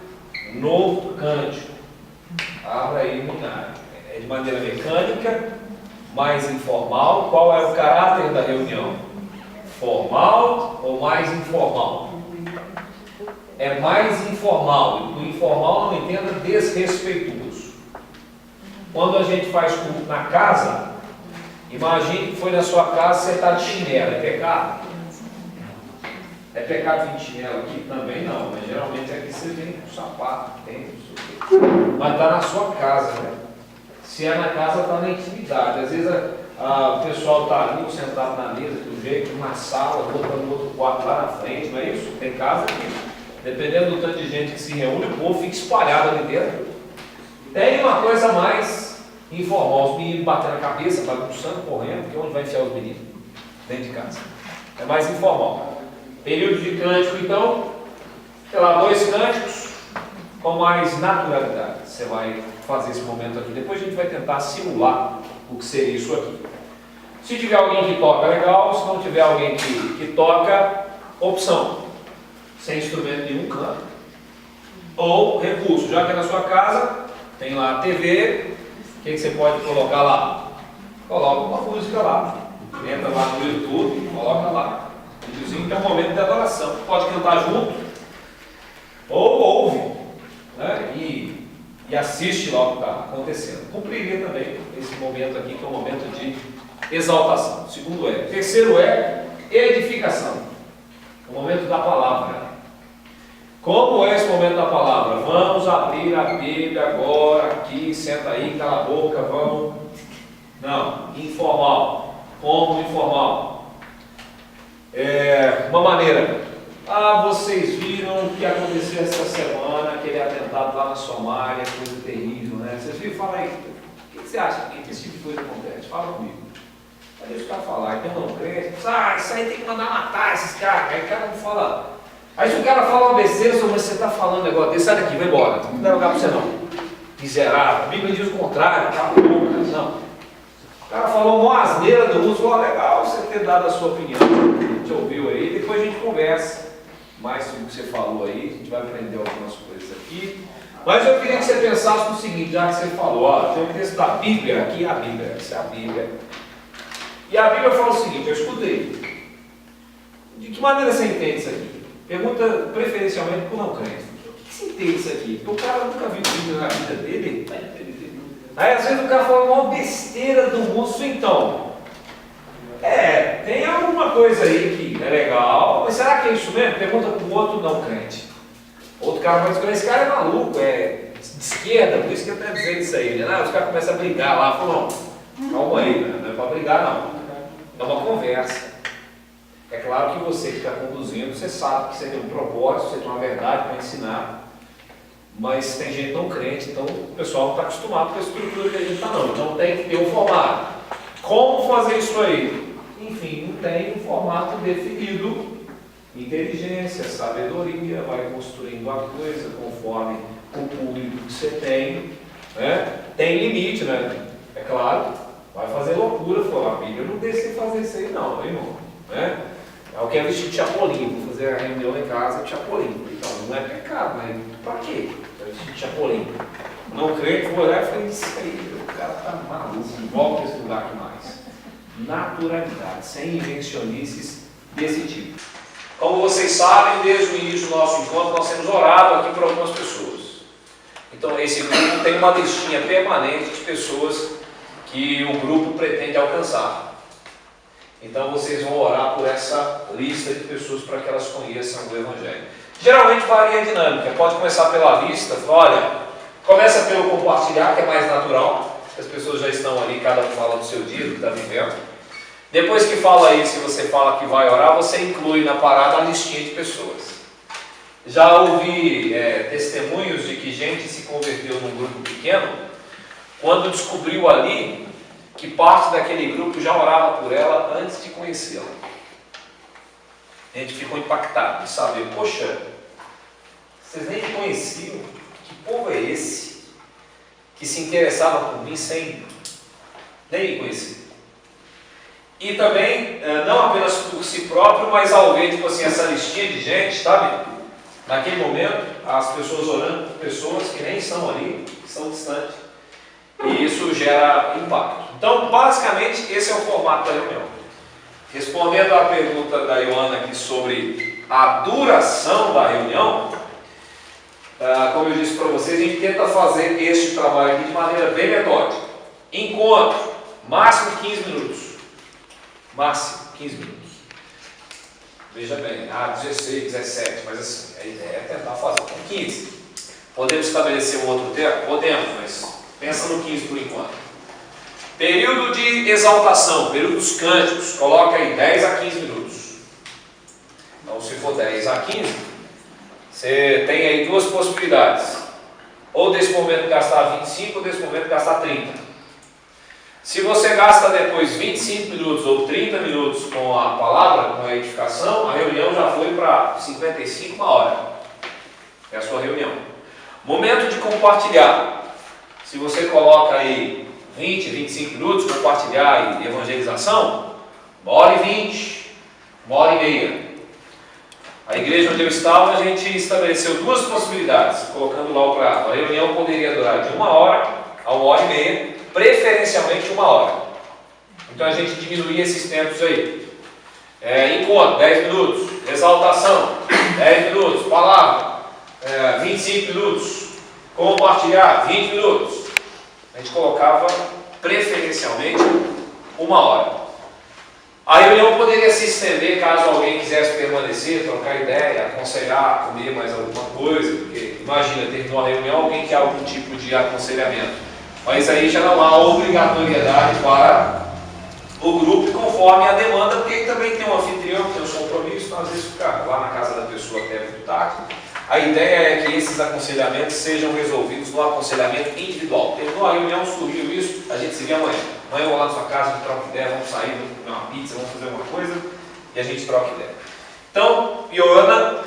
Speaker 1: Novo Cântico. Abra aí o Inário. É de maneira mecânica, mais informal. Qual é o caráter da reunião? Formal ou mais informal? É mais informal. O informal não entenda desrespeitoso. Quando a gente faz culto na casa, imagine que foi na sua casa, você está de chinelo, é pecado? É pecado vir de chinelo aqui? Também não, mas geralmente aqui você vem com sapato, tênis, não sei o quê. Mas está na sua casa, né? Se é na casa, está na intimidade. Às vezes o pessoal está ali sentado na mesa, do jeito, numa sala, outra no outro quarto lá na frente, não é isso? Tem casa aqui. Dependendo do tanto de gente que se reúne, o povo fica espalhado ali dentro. Tem uma coisa mais informal, os meninos batendo a cabeça, bagunçando, correndo, porque onde vai enfiar os meninos? Dentro de casa. É mais informal. Período de cântico, então, sei lá, 2 cânticos com mais naturalidade. Você vai fazer esse momento aqui. Depois a gente vai tentar simular o que seria isso aqui. Se tiver alguém que toca, legal. Se não tiver alguém que toca, opção. Sem instrumento nenhum, canto. Ou recurso. Já que é na sua casa, tem lá a TV. O que você pode colocar lá? Coloca uma música lá. Entra lá no YouTube, coloca lá. Inclusive, é um momento de adoração. Pode cantar junto, ou ouve, né? E assiste lá o que está acontecendo. Cumpriria também esse momento aqui, que é um momento de exaltação. Segundo é. Terceiro é edificação. O momento da palavra. Como é esse momento da palavra? Vamos abrir a Bíblia agora, aqui, senta aí, cala a boca, vamos. Não, informal. Como informal? Uma maneira. Vocês viram o que aconteceu essa semana, aquele atentado lá na Somália, coisa terrível, né? Vocês viram? Fala aí, o que você acha que esse tipo de coisa acontece? Fala comigo. Aí deixa o cara falar, então não crente. Isso aí tem que mandar matar esses caras. Aí o cara não fala. Aí se o cara fala uma besteira, mas você está falando um negócio desse, sai daqui, vai embora. Não dá lugar para você não. Miserável. A Bíblia diz o contrário, tá louco, não. O cara falou uma asneira do uso, legal você ter dado a sua opinião, a gente ouviu aí, depois a gente conversa mais sobre o que você falou aí, a gente vai aprender algumas coisas aqui. Mas eu queria que você pensasse no seguinte, já que você falou, tem um texto da Bíblia, aqui é a Bíblia, essa é a Bíblia. E a Bíblia fala o seguinte, eu escutei. De que maneira você entende isso aqui? Pergunta preferencialmente para o não crente. O que você entende isso aqui? Porque o cara nunca viu Bíblia na vida dele. Aí às vezes o cara fala uma besteira do moço, então. Tem alguma coisa aí que é legal, mas será que é isso mesmo? Pergunta para o outro não crente. Outro cara vai dizer, esse cara é maluco, é de esquerda, por isso que eu estou dizendo isso aí. Né? Os caras começam a brigar lá, falam, não, calma aí, né? Não é para brigar não. É uma conversa. É claro que você que está conduzindo, você sabe que você tem um propósito, você tem uma verdade para ensinar. Mas tem gente não crente, então o pessoal não está acostumado com a estrutura que a gente está não. Então tem que ter um formato. Como fazer isso aí? Enfim, não tem um formato definido. Inteligência, sabedoria, vai construindo a coisa conforme o público que você tem. Né? Tem limite, né? É claro, vai fazer loucura, falar, a Bíblia não deixa você fazer isso aí não, irmão. Né? Eu quero vestir de chapolim, vou fazer a reunião em casa de chapolim. Então, não é pecado, mas para quê? Vestir de chapolim. Não creio que vou olhar e falei, isso aí, o cara está maluco, volta a esse lugar aqui mais. Naturalidade, sem invencionices desse tipo. Como vocês sabem, desde o início do nosso encontro, nós temos orado aqui por algumas pessoas. Então, esse grupo tem uma listinha permanente de pessoas que o grupo pretende alcançar. Então vocês vão orar por essa lista de pessoas para que elas conheçam o Evangelho. Geralmente varia a dinâmica, pode começar pela lista, olha, Começa pelo compartilhar, que é mais natural. As pessoas já estão ali, cada um fala do seu dia, do que está vivendo. Depois que fala isso e você fala que vai orar, você inclui na parada a listinha de pessoas. Já ouvi testemunhos de que gente se converteu num grupo pequeno quando descobriu ali que parte daquele grupo já orava por ela antes de conhecê-la. A gente ficou impactado de saber, poxa, vocês nem me conheciam, que povo é esse que se interessava por mim sem nem me conhecer? E também, não apenas por si próprio, mas ao ver, tipo assim, essa listinha de gente, sabe? Naquele momento, as pessoas orando por pessoas que nem estão ali, que estão distantes. E isso gera impacto. Então, basicamente, esse é o formato da reunião. Respondendo à pergunta da Ioana aqui sobre a duração da reunião, como eu disse para vocês, a gente tenta fazer este trabalho aqui de maneira bem metódica. Encontro, máximo 15 minutos. Máximo 15 minutos. Veja bem, 16, 17, mas assim, a ideia é tentar fazer com 15. Podemos estabelecer um outro tempo? Podemos, mas pensa no 15 por enquanto. Período de exaltação, período dos cânticos, coloca aí 10 a 15 minutos. Então, se for 10 a 15, você tem aí duas possibilidades. Ou desse momento gastar 25, ou desse momento gastar 30. Se você gasta depois 25 minutos ou 30 minutos com a palavra, com a edificação, a reunião já foi para 55, uma hora. É a sua reunião. Momento de compartilhar. Se você coloca aí 20, 25 minutos, compartilhar e evangelização, 1h20, 1h30. A igreja onde eu estava, a gente estabeleceu duas possibilidades, colocando lá o prazo. A reunião poderia durar de 1 hora a 1h30, preferencialmente 1 hora. Então a gente diminuía esses tempos aí. Encontro, 10 minutos. Exaltação, 10 minutos. Palavra, 25 minutos. Compartilhar, 20 minutos. A gente colocava preferencialmente 1 hora. A reunião poderia se estender caso alguém quisesse permanecer, trocar ideia, aconselhar, comer mais alguma coisa, porque imagina, terminou a reunião, alguém quer algum tipo de aconselhamento. Mas aí já não há obrigatoriedade para o grupo conforme a demanda, porque aí também tem um anfitrião, tem um compromisso, então às vezes ficar lá na casa da pessoa até muito tarde. A ideia é que esses aconselhamentos sejam resolvidos no aconselhamento individual. Terminou a reunião, surgiu isso, a gente se vê amanhã. Amanhã eu vou lá na sua casa, a gente troca ideia, vamos sair, vamos comer uma pizza, vamos fazer alguma coisa e a gente troca ideia. Então, Ioana,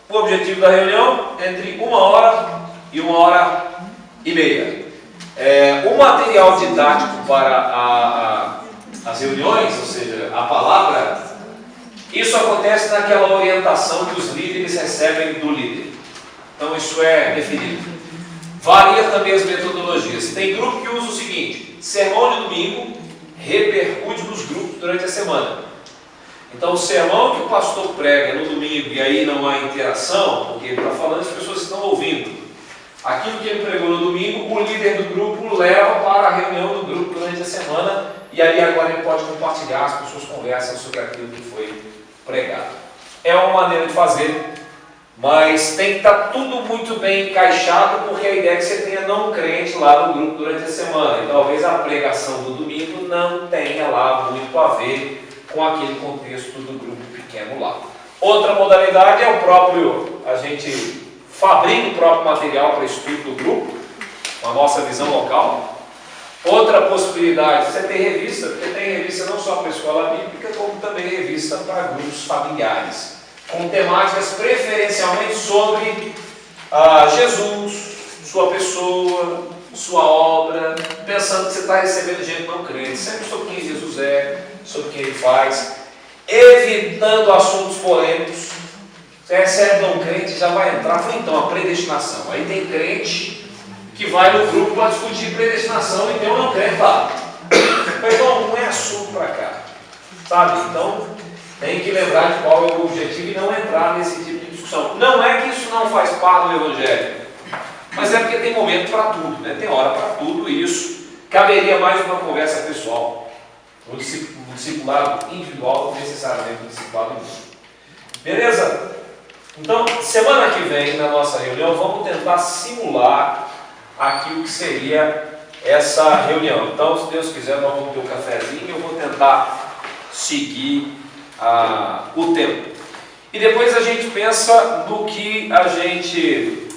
Speaker 1: o objetivo da reunião entre 1 hora e 1h30. O material didático para as reuniões, ou seja, a palavra, isso acontece naquela orientação que os líderes recebem do líder. Então isso é definido. Varia também as metodologias. Tem grupo que usa o seguinte: sermão de domingo repercute nos grupos durante a semana. Então o sermão que o pastor prega no domingo e aí não há interação, porque ele está falando, as pessoas estão ouvindo. Aquilo que ele pregou no domingo, o líder do grupo leva para a reunião do grupo durante a semana e aí agora ele pode compartilhar, as pessoas conversam sobre aquilo que foi pregado. É uma maneira de fazer, mas tem que estar tudo muito bem encaixado, porque a ideia é que você tenha não crente lá no grupo durante a semana. E talvez a pregação do domingo não tenha lá muito a ver com aquele contexto do grupo pequeno lá. Outra modalidade é o próprio, a gente fabrica o próprio material para estudo do grupo, com a nossa visão local. Outra possibilidade, você tem revista, porque tem revista não só para a escola bíblica, como também revista para grupos familiares, com temáticas preferencialmente sobre Jesus, sua pessoa, sua obra, pensando que você está recebendo gente não crente, sempre sobre quem Jesus é, sobre quem ele faz, evitando assuntos polêmicos. Você recebe não crente e já vai entrar, então, a predestinação. Aí tem crente que vai no grupo para discutir predestinação e tem um não crente lá. Então, não é assunto para cá, sabe? Então, tem que lembrar de qual é o objetivo e não entrar nesse tipo de discussão. Não é que isso não faz parte do Evangelho, mas é porque tem momento para tudo, né? Tem hora para tudo e isso caberia mais uma conversa pessoal. O discipulado individual, necessariamente o discipulado individual. Beleza? Então, semana que vem, na nossa reunião, vamos tentar simular aqui o que seria essa reunião. Então, se Deus quiser, nós vamos ter um cafezinho e eu vou tentar seguir o tempo. E depois a gente pensa no que a gente,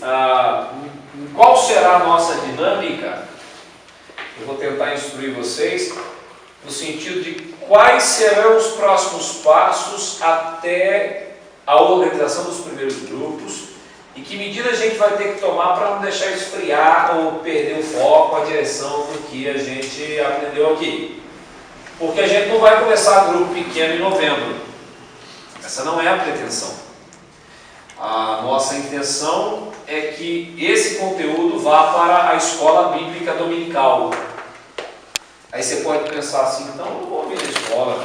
Speaker 1: qual será a nossa dinâmica. Eu vou tentar instruir vocês no sentido de quais serão os próximos passos até a organização dos primeiros grupos e que medida a gente vai ter que tomar para não deixar esfriar ou perder o foco, a direção do que a gente aprendeu aqui. Porque a gente não vai começar grupo pequeno em novembro. Essa não é a pretensão. A nossa intenção é que esse conteúdo vá para a escola bíblica dominical. Aí você pode pensar assim, então eu não vou vir na escola.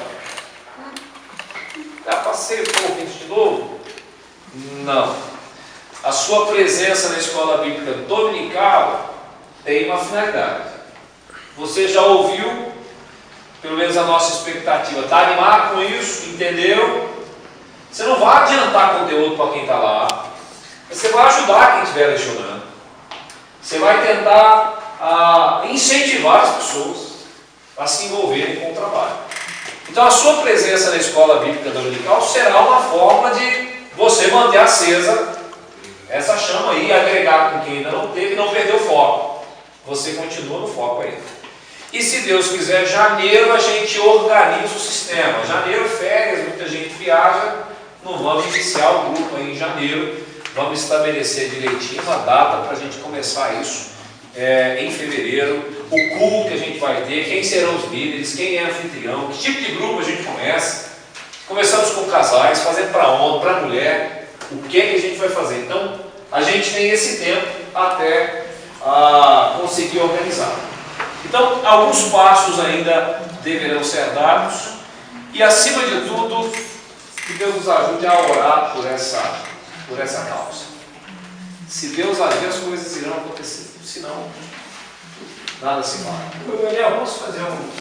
Speaker 1: Já passei por isso de novo? Não. A sua presença na escola bíblica dominical tem uma finalidade. Você já ouviu, pelo menos a nossa expectativa, está animado com isso? Entendeu? Você não vai adiantar conteúdo para quem está lá. Você vai ajudar quem estiver lecionando. Você vai tentar incentivar as pessoas a se envolverem com o trabalho. Então a sua presença na escola bíblica dominical será uma forma de você manter acesa essa chama aí, agregar com quem ainda não teve e não perdeu o foco. Você continua no foco aí. E se Deus quiser, janeiro a gente organiza o sistema. Janeiro, férias, muita gente viaja. Não vamos iniciar o grupo aí em janeiro. Vamos estabelecer direitinho uma data para a gente começar isso em fevereiro. O culto que a gente vai ter, quem serão os líderes, quem é anfitrião, que tipo de grupo a gente começa. Começamos com casais, fazendo para homem, para mulher. O que a gente vai fazer? Então, a gente tem esse tempo até conseguir organizar. Então, alguns passos ainda deverão ser dados. E, acima de tudo, que Deus nos ajude a orar por essa causa. Se Deus agir, as coisas irão acontecer. Se não, nada se vai. Daniel, vamos fazer um